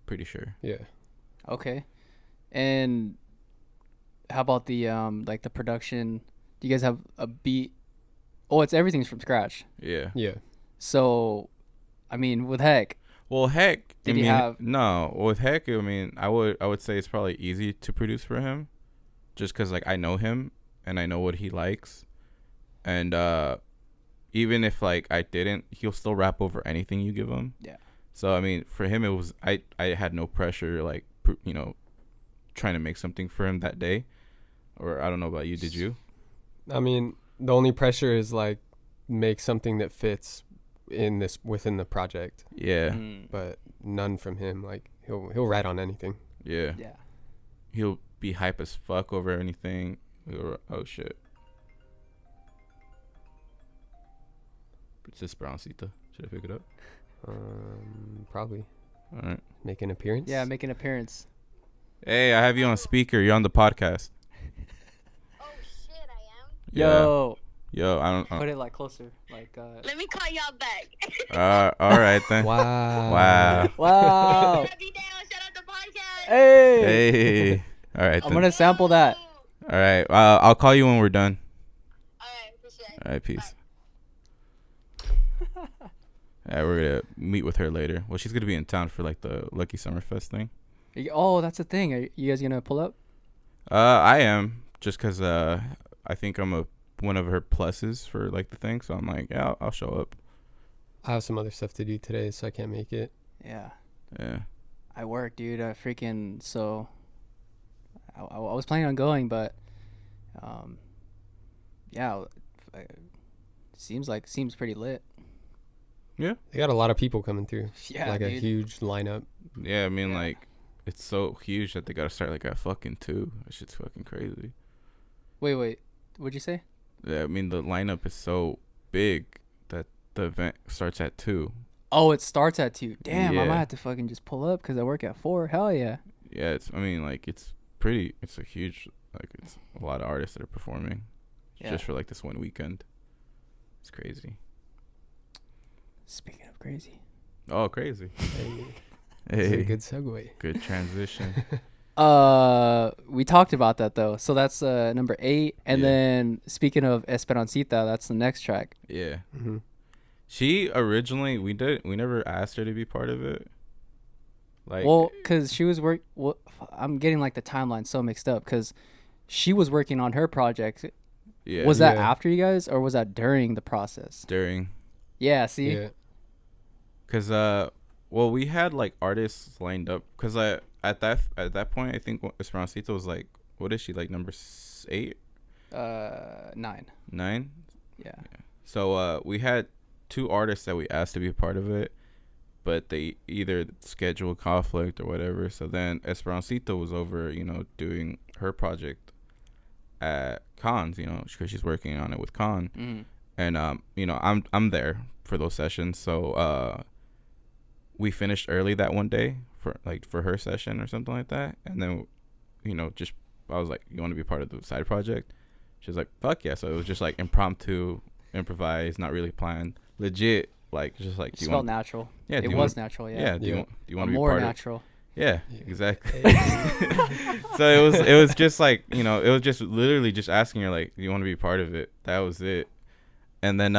Pretty sure.
Yeah.
Okay. And how about the like the production? Do you guys have a beat? Oh, it's everything's from scratch.
Yeah.
Yeah.
So, I mean, with Heck.
Well, Heck.
Did he have?
No, with Heck, I mean, I would say it's probably easy to produce for him, just because like I know him and I know what he likes, and even if like I didn't, he'll still rap over anything you give him.
Yeah.
So I mean, for him, it was I had no pressure, like trying to make something for him that day, or I don't know about you. Did you?
I mean, the only pressure is like make something that fits within the project.
Yeah.
But none from him. Like he'll write on anything.
Yeah.
Yeah.
He'll be hype as fuck over anything. Oh shit. It's Esperancita. Should I pick it up?
Probably.
All right.
Make an appearance.
Yeah, make an appearance.
Hey, I have you on speaker. You're on the podcast.
Oh shit, I am.
Yo.
Yo, I don't.
Put it like closer, like.
Let me call y'all back.
All right then.
Wow.
Wow.
Happy day, shout out the podcast.
Hey.
All right.
I'm gonna sample that.
All right. I'll call you when we're done.
All right, for sure.
All right. Peace. Yeah, we're gonna meet with her later. Well, she's gonna be in town for like the Lucky Summerfest thing.
Oh, that's the thing. Are you guys gonna pull up?
I am, just cause I think I'm one of her pluses for like the thing. So I'm like, yeah, I'll show up.
I have some other stuff to do today, so I can't make it.
Yeah.
Yeah.
I work, dude. I was planning on going, but yeah, seems pretty lit.
Yeah.
They got a lot of people coming through.
Yeah,
like
dude.
a huge lineup.
Yeah, I mean like it's so huge that they gotta start like at fucking 2. That shit's fucking crazy.
Wait, what'd you say?
Yeah, I mean the lineup is so big that the event starts at 2.
Oh, it starts at 2. Damn, I
Yeah.
might have to fucking just pull up because I work at 4. Hell yeah.
Yeah, it's a huge, like it's a lot of artists that are performing just for like this one weekend. It's crazy.
Speaking of crazy.
Oh, crazy.
Hey. A good segue.
Good transition.
We talked about that though. So that's number 8, and then speaking of Esperancita, that's the next track.
Yeah.
Mm-hmm.
She originally we never asked her to be part of it. Like,
well, cause she was I'm getting like the timeline so mixed up because she was working on her project.
Yeah.
Was that after you guys, or was that during the process?
During?
Yeah. See.
Yeah.
Cause well, we had like artists lined up. Cause at that point, I think Esperancita was like, what is she, like number 8?
9.
9.
Yeah.
So we had 2 artists that we asked to be a part of it, but they either scheduled conflict or whatever. So then Esperancita was over, doing her project at Cons, because she's working on it with Con.
Mm-hmm.
And I'm there for those sessions. So we finished early that one day for her session or something like that. And then I was like, you want to be part of the side project? She was like, fuck yeah. So it was just like impromptu, improvised, not really planned, legit. Like just like,
it felt natural.
Yeah,
it was natural. Yeah.
Yeah. Do you want to be
more
part
natural?
Yeah, exactly. So it was just like, it was just literally just asking her like, do you want to be part of it? That was it. And then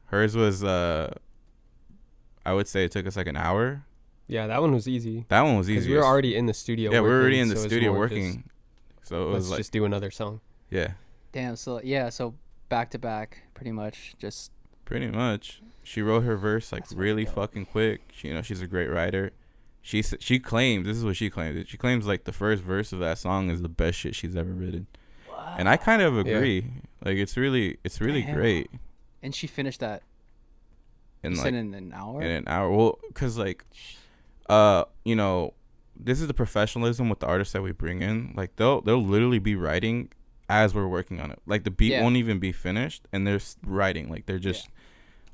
hers was I would say it took us like an hour.
Yeah, that one was easy.
That one was easy.
Because we were already in the studio.
Yeah,
working,
we were already in the
so
studio working. So it was
let's
like,
just do another song.
Yeah.
Damn. So back to back, pretty much. Just
pretty much. She wrote her verse like really fucking quick. She's a great writer. She claims, this is what she claims. She claims like the first verse of that song is the best shit she's ever written. What? And I kind of agree. Yeah. Like it's really great.
And she finished that
in
an hour.
In an hour. Well, cause like you know, this is the professionalism with the artists that we bring in. Like they'll literally be writing as we're working on it. Like the beat won't even be finished, and they're writing. Like they're just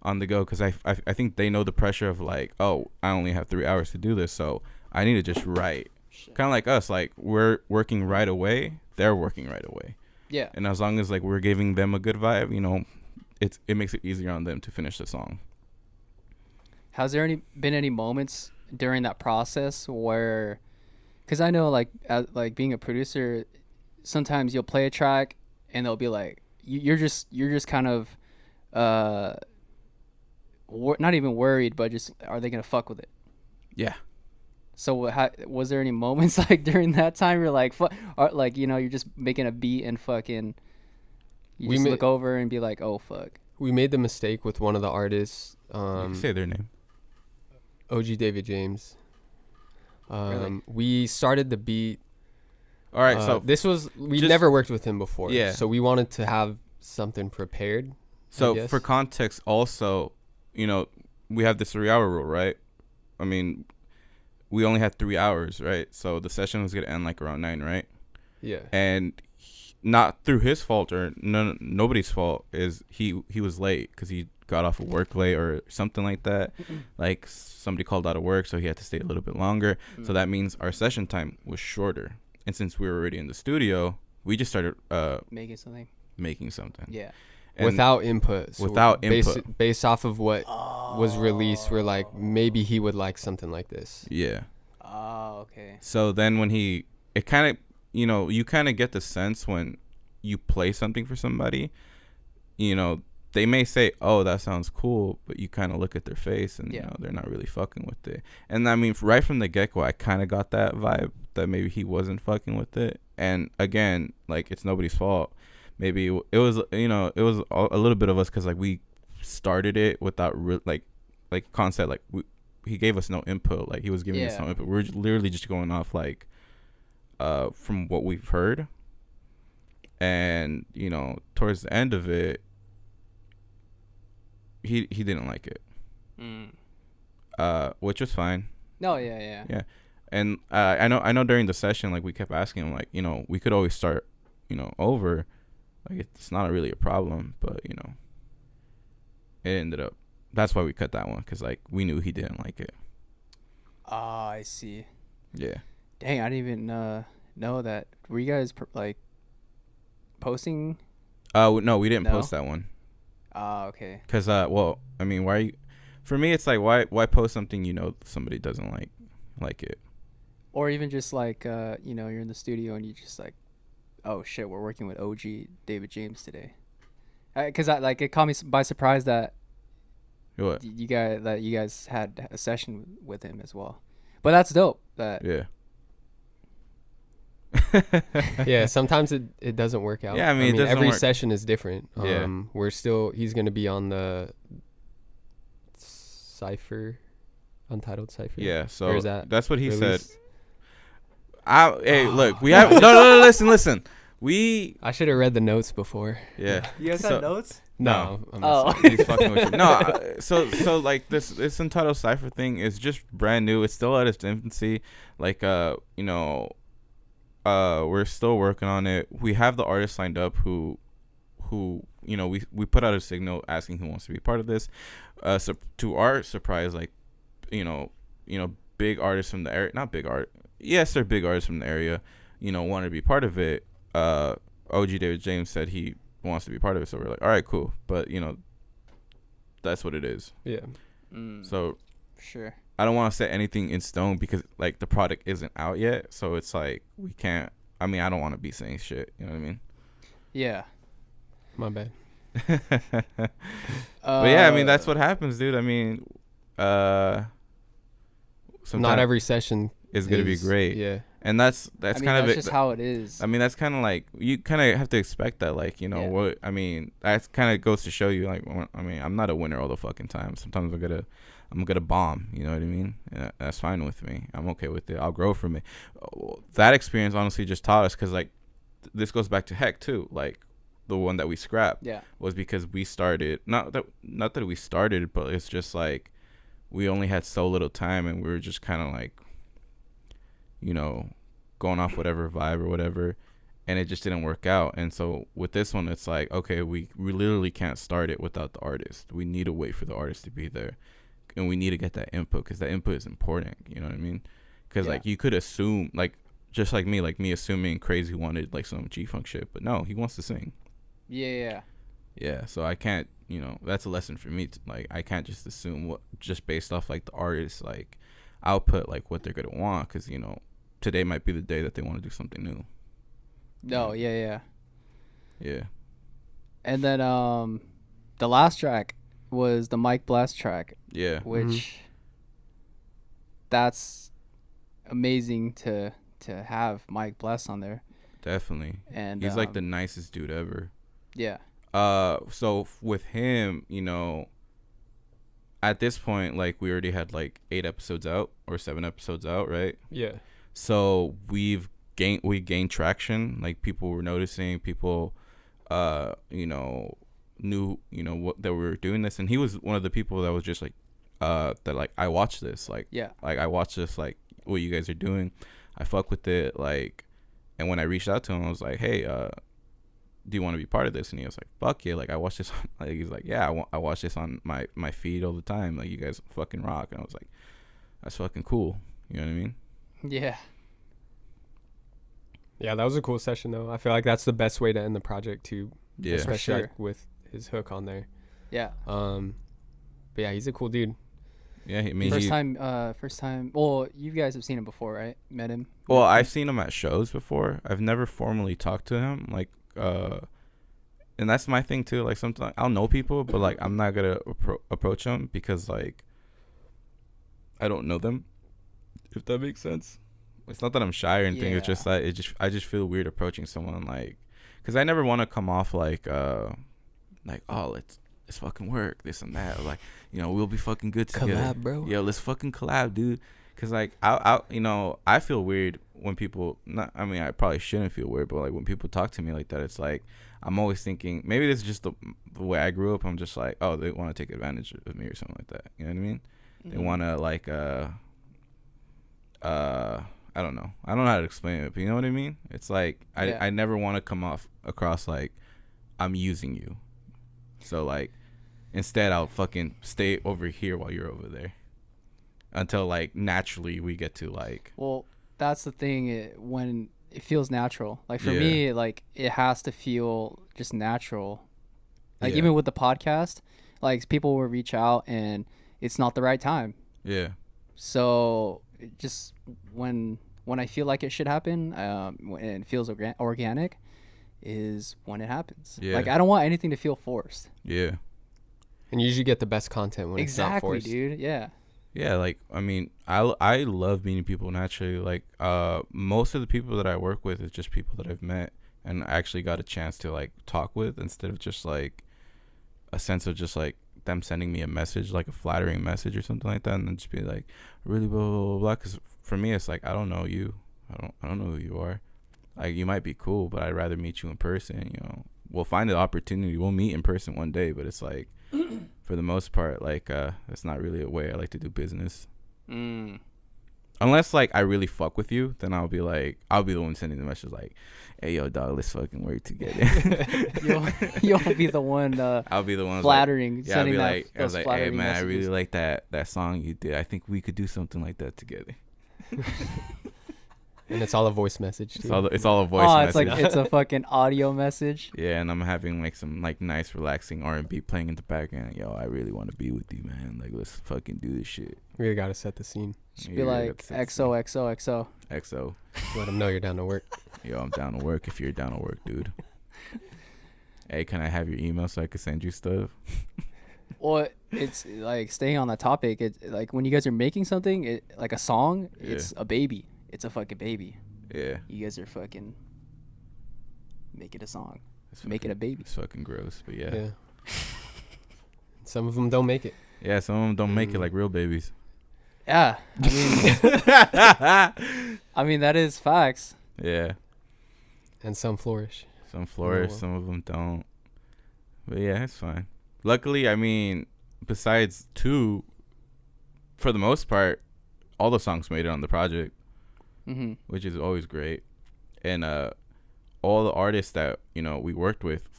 on the go, because I think they know the pressure of like, oh, I only have 3 hours to do this, so I need to just write. Kind of like us, like we're working right away, they're working right away.
Yeah.
And as long as like we're giving them a good vibe, you know, it makes it easier on them to finish the song.
Has there been any moments during that process where, because I know like being a producer, sometimes you'll play a track and they'll be like, you're just kind of not even worried, but just, are they gonna fuck with it?
Yeah.
So was there any moments like during that time you're like, or like, you know, you're just making a beat and fucking you just look over and be like, oh fuck.
We made the mistake with one of the artists.
You can say their name.
OG David James.
Really?
We started the beat.
All right, so
we never worked with him before.
Yeah.
So we wanted to have something prepared.
So for context, also, you know, we have this 3-hour rule, right? I mean, we only had 3 hours, right? So the session was gonna end like around 9, right?
Yeah.
And not through his fault or nobody's fault, is he was late because he got off of work late or something like that. Like somebody called out of work, so he had to stay a little bit longer. So that means our session time was shorter. And since we were already in the studio, we just started making something.
Yeah.
And
without input. So
input.
Based off of what was released, we're like, maybe he would like something like this.
Yeah.
Oh, okay.
So then when it kind of, you know, you kind of get the sense when you play something for somebody, you know, they may say, oh, that sounds cool, but you kind of look at their face and, you know, they're not really fucking with it. And I mean, right from the get-go, I kind of got that vibe that maybe he wasn't fucking with it. And again, like, it's nobody's fault. Maybe it was, you know, it was a little bit of us because, like, we started it without, like concept, like, he gave us no input. Like, he was giving us no input. We were literally just going off, like, from what we've heard. And, you know, towards the end of it, he didn't like it, which was fine.
No, yeah.
And I know during the session, like, we kept asking him, like, you know, we could always start, you know, over. Like, it's not really a problem, but, you know, it ended up. That's why we cut that one, because, like, we knew he didn't like it.
Ah, I see.
Yeah.
Dang, I didn't even know that. Were you guys like posting?
No, we didn't post that one.
Ah, okay.
Because well, I mean, why are you? For me, it's like, why post something you know somebody doesn't like it?
Or even just like you know, you're in the studio and you just like, oh shit, we're working with OG David James today. Because it caught me by surprise that
what
you guys had a session with him as well. But that's dope.
Yeah.
Yeah, sometimes it doesn't work out.
Yeah, I mean
every session is different.
Yeah.
He's gonna be on the Cypher, Untitled Cypher.
Yeah, so that's what he
released?
said. Hey, look, we have no. Listen.
I should have read the notes before.
Yeah.
You guys had notes?
No.
He's fucking with you. No. So like this Untitled Cypher thing is just brand new. It's still at its infancy. Like you know, we're still working on it. We have the artist lined up who you know, we put out a signal asking who wants to be part of this. So to our surprise, like, you know, big artists from the area, not big art. Yes, they're big artists from the area, you know, wanted to be part of it. OG David James said he wants to be part of it, so we're like, all right, cool. But, you know, that's what it is.
Yeah.
So
sure.
I don't want to set anything in stone because, like, the product isn't out yet. So it's like, we can't. I mean, I don't want to be saying shit. You know what I mean?
Yeah.
My bad.
But yeah, I mean, that's what happens, dude. I mean,
not every session
is going to be great.
Yeah.
And that's kind of
that's just how it is.
I mean, that's kind of like, you kind of have to expect that, like, you know, what I mean, that kind of goes to show you, like, I mean, I'm not a winner all the fucking time. Sometimes I'm gonna bomb, you know what I mean? And that's fine with me. I'm okay with it. I'll grow from it. That experience honestly just taught us, because, like, this goes back to Heck too. Like, the one that we scrapped was because we started, not that we started, but it's just like we only had so little time, and we were just kind of like, you know, going off whatever vibe or whatever, and it just didn't work out. And so with this one, it's like, okay, we literally can't start it without the artist. We need to wait for the artist to be there, and we need to get that input, because that input is important. You know what I mean? Because like you could assume, like, just like me assuming Crazy wanted like some G-Funk shit, but no, he wants to sing.
Yeah.
So I can't, you know, that's a lesson for me. Like, I can't just assume what, just based off like the artist like output, like what they're gonna want, because, you know, today might be the day that they want to do something new.
No, yeah. And then the last track was the Mike Bless track.
Yeah.
Which that's amazing to have Mike Bless on there.
Definitely.
And
he's like the nicest dude ever.
Yeah.
So with him, you know, at this point, like, we already had like 8 episodes out or 7 episodes out, right?
Yeah.
So we gained traction. Like, people were noticing, people you know, knew, you know, what, that we were doing this. And he was one of the people that was just like that, like, I watched this, like, like, I watched this, like, what you guys are doing, I fuck with it, like. And when I reached out to him, I was like, hey, do you want to be part of this? And he was like, fuck yeah, like, I watch this on, like, he's like, yeah, I watch this on my feed all the time, like, you guys fucking rock. And I was like, that's fucking cool. You know what I mean?
Yeah, that was a cool session though. I feel like that's the best way to end the project too.
Yeah,
especially like with his hook on there.
Yeah.
But yeah, he's a cool dude.
Yeah, I mean,
first time. Well, you guys have seen him before, right? Met him.
Well, I've seen him at shows before. I've never formally talked to him, like, and that's my thing too. Like, sometimes I'll know people, but like, I'm not gonna approach them because, like, I don't know them. If that makes sense. It's not that I'm shy or anything. Yeah. It's just that I just feel weird approaching someone, like, because I never want to come off like oh, let's fucking work, this and that, like, you know, we'll be fucking good together.
Collab, bro.
Yo, let's fucking collab, dude. Because, like, I you know, I feel weird when people, I mean, I probably shouldn't feel weird, but like, when people talk to me like that, it's like, I'm always thinking, maybe this is just the way I grew up. I'm just like, oh, they want to take advantage of me or something like that. You know what I mean? Mm-hmm. They want to, like, I don't know. I don't know how to explain it, but you know what I mean? It's like, I never want to come across like I'm using you. So, like, instead I'll fucking stay over here while you're over there until, like, naturally we get to, like.
Well, that's the thing, when it feels natural. Like, for me, like, it has to feel just natural. Like, even with the podcast, like, people will reach out and it's not the right time.
Yeah.
So just when I feel like it should happen, and it feels organic, is when it happens. Yeah. Like, I don't want anything to feel forced.
Yeah.
And you usually get the best content when it's not forced.
Exactly, dude. Yeah.
Yeah, like, I mean, I love meeting people naturally. Like, most of the people that I work with is just people that I've met and actually got a chance to, like, talk with, instead of just, like, a sense of just, like, them sending me a message, like a flattering message or something like that, and then just be like, really, blah, blah, blah, blah. Because for me, it's like, I don't know you. I don't know who you are. Like, you might be cool, but I'd rather meet you in person. You know, we'll find an opportunity. We'll meet in person one day, but it's like, for the most part, like, that's not really a way I like to do business. Unless, like, I really fuck with you, then I'll be the one sending the message, like, hey, yo, dog, let's fucking work together.
You'll be the one.
I'll be the one
flattering.
Like, yeah, I'll be like, I was like, hey, man, messages. I really like that song you did. I think we could do something like that together.
And it's all a voice message too.
It's all a voice message.
It's like, it's a fucking audio message.
Yeah, and I'm having, like, some, like, nice relaxing R&B playing in the background. Yo, I really want to be with you, man. Like, let's fucking do this shit.
We really gotta set the scene.
Should be like XOXOXO.
XO.
Let them know you're down to work.
Yo, I'm down to work if you're down to work, dude. Hey, can I have your email so I can send you stuff?
Well, it's like, staying on that topic. It's like, when you guys are making something, like a song, it's a baby. It's a fucking baby.
Yeah.
You guys are fucking make it a song. Make it a baby.
It's fucking gross, but yeah.
Some of them don't make it.
Yeah, some of them don't make it, like real babies.
Yeah. I mean, that is facts.
Yeah.
And some flourish.
Some flourish, some of them don't. But yeah, it's fine. Luckily, I mean, besides 2, for the most part, all the songs made it on the project,
which
is always great. And all the artists that we worked with,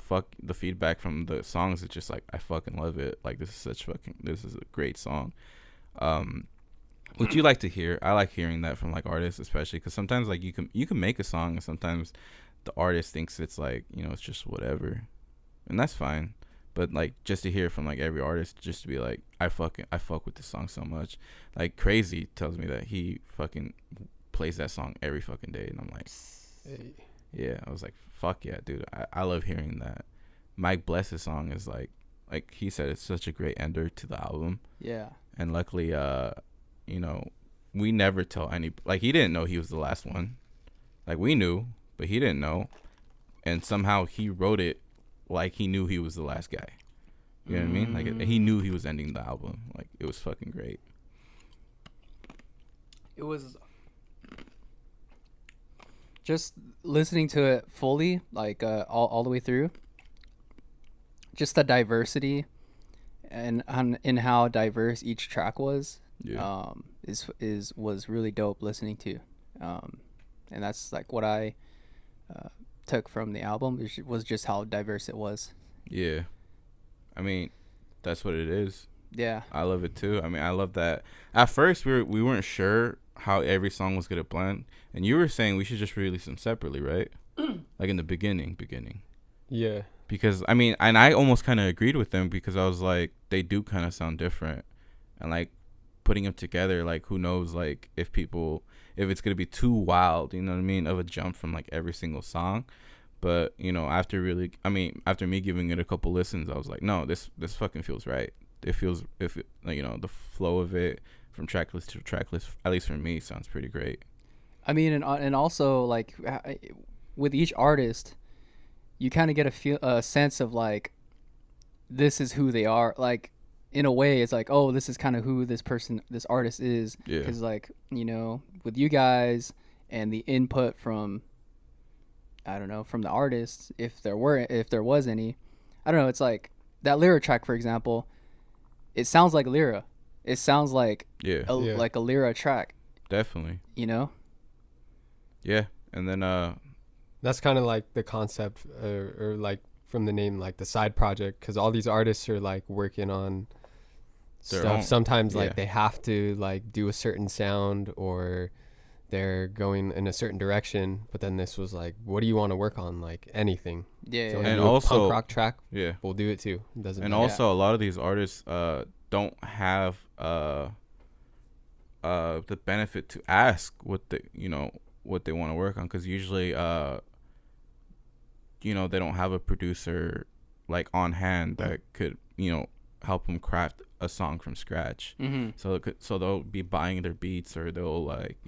the feedback from the songs is just like, I fucking love it. Like, this is a great song. What you like to hear? I like hearing that from like artists, especially because sometimes like you can make a song and sometimes the artist thinks it's like it's just whatever, and that's fine. But like just to hear from like every artist, just to be like, I fuck with this song so much. Like Crazy tells me that he fucking plays that song every fucking day, and I'm like, hey. Yeah, I was like, fuck yeah, dude. I love hearing that. Mike Bless's song is like he said, it's such a great ender to the album.
Yeah.
And luckily, we never tell he didn't know he was the last one. Like, we knew, but he didn't know. And somehow he wrote it like he knew he was the last guy. You know what I mean? Like, he knew he was ending the album. Like, it was fucking great.
It was just listening to it fully, like all the way through. Just the diversity and in how diverse each track was.
Yeah.
Was really dope listening to, and that's like what I took from the album was just how diverse it was.
Yeah, I mean, that's what it is.
Yeah,
I love it too. I mean, I love that. At first, we weren't sure how every song was gonna blend, and you were saying we should just release them separately, right? Like in the beginning.
Yeah. Because
I mean, and I almost kind of agreed with them because I was like, they do kind of sound different, and like putting them together, like who knows, like if it's gonna be too wild, you know what I mean, of a jump from like every single song. But after me giving it a couple listens, I was like, no, this fucking feels right. It feels, the flow of it from track list to track list, at least for me, sounds pretty great.
I mean, and also like with each artist, you kind of get a sense of like, this is who they are. Like, in a way, it's like, oh, this is kind of who this artist is.
Yeah.
Because like, with you guys and the input from, I don't know, from the artists, if there was any, I don't know. It's like that Lyra track, for example. It sounds like Lyra. It sounds like like a Lyra track.
Definitely.
Yeah.
And then
that's kind of like the concept, or like from the name, like the side project, because all these artists are like working on stuff. Sometimes like they have to like do a certain sound, or they're going in a certain direction. But then this was like, what do you want to work on? Like anything.
Yeah.
So
and also
punk rock track.
Yeah.
We'll do it too. It doesn't.
And
matter.
also, a lot of these artists don't have the benefit to ask what they want to work on, because usually they don't have a producer like on hand that could help them craft a song from scratch.
Mm-hmm.
So they'll be buying their beats, or they'll like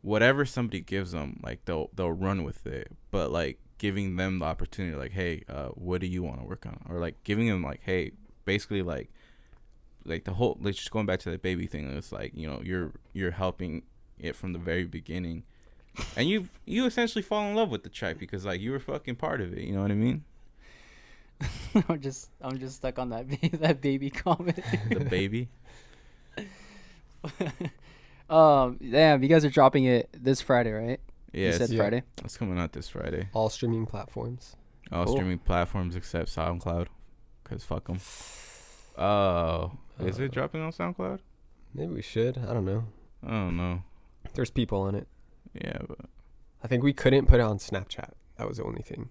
whatever somebody gives them, like they'll run with it. But like giving them the opportunity, like, hey, what do you want to work on, or like giving them like, hey, basically like the whole, like, just going back to that baby thing, it's like you're helping it from the very beginning, and you essentially fall in love with the track because like you were fucking part of it. You know what I mean?
I'm just stuck on that baby comment.
The baby.
Damn, you guys are dropping it this Friday, right?
Yeah,
you said Friday.
It's coming out this Friday.
All streaming platforms.
All streaming platforms except SoundCloud, cause fuck them. Oh, is it dropping on SoundCloud?
Maybe we should. I don't know.
I don't know.
There's people on it.
Yeah, but
I think we couldn't put it on Snapchat. That was the only thing.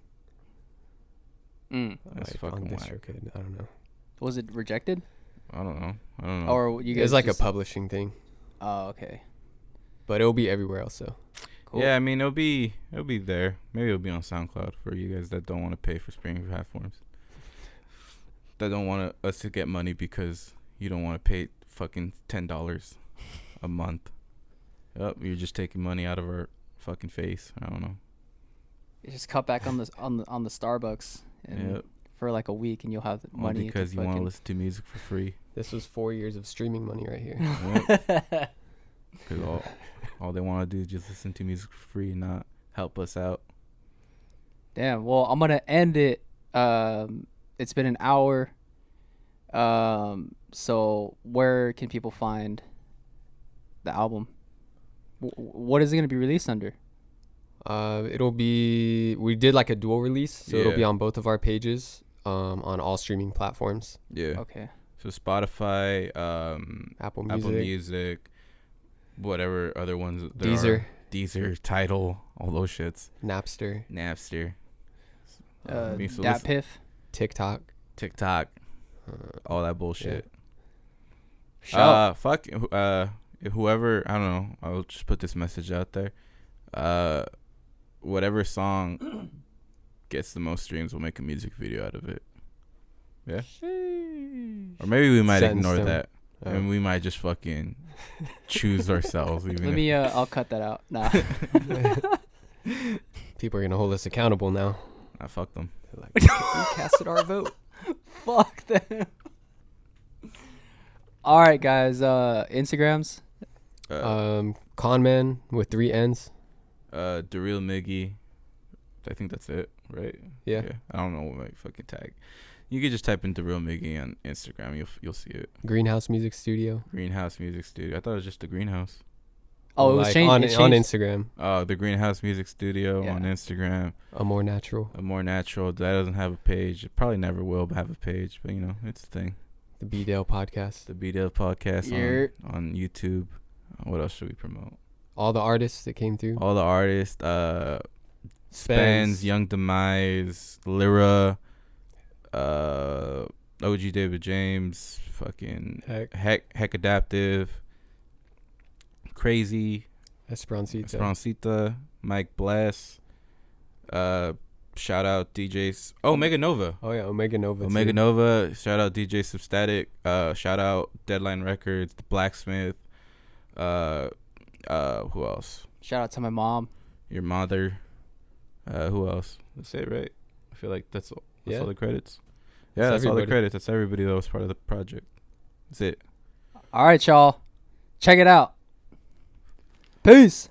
That's
like
fucking whack.
I don't know.
Was it rejected?
I don't know.
Or you guys?
It's like a publishing thing.
Oh, okay.
But it'll be everywhere else, so.
Cool. Yeah, I mean it'll be there. Maybe it'll be on SoundCloud for you guys that don't want to pay for streaming platforms. That don't want us to get money because you don't want to pay fucking $10 a month. Yep, you're just taking money out of our fucking face. I don't know.
You just cut back on the Starbucks and for like a week, and you'll have money.
Because you want to listen to music for free.
This was 4 years of streaming money right here.
Because all they want to do is just listen to music for free and not help us out.
Damn. Well, I'm gonna end it. It's been an hour. So where can people find the album? What is it going to be released under?
We did like a dual release, so it'll be on both of our pages, on all streaming platforms.
Yeah.
Okay.
So Spotify,
Apple
Music, whatever other ones there
Deezer.
are. Deezer, Tidal, all those shits.
Napster.
DatPiff.
TikTok.
All that bullshit.
Yeah.
Fuck. Whoever, I don't know. I'll just put this message out there. Whatever song gets the most streams, we'll make a music video out of it. Yeah. Or maybe we might ignore that. And we might just fucking choose ourselves.
I'll cut that out. Nah.
People are gonna hold us accountable now.
I fuck them.
Like, we casted our vote.
Fuck them. All right, guys. Instagrams.
Conman with 3 N's.
Darealmiggy. I think that's it, right?
Yeah.
I don't know what my fucking tag. You can just type in Darealmiggy on Instagram. You'll see it.
Greenhouse Music Studio.
I thought it was just the Greenhouse.
Oh, it was changed
on Instagram.
Oh, the Greenhouse Music Studio on Instagram.
A More Natural.
That doesn't have a page. It probably never will have a page, but it's a thing.
The B-Dale Podcast.
On YouTube. What else should we promote?
All the artists that came through.
All the artists. Spence, Young Demise, Lyra, OG David James, fucking Heck Adaptive, Crazy, Esperancita, Mike Bless, shout out DJs. Omega Nova.
Oh yeah, Omega Nova.
Shout out DJ Substatic. Shout out Deadline Records, The Blacksmith. Who else?
Shout out to my mom.
Your mother. Who else? That's it, right? I feel like that's all the credits. Yeah, that's all the credits. That's everybody that was part of the project. That's it.
All right, y'all. Check it out. Peace.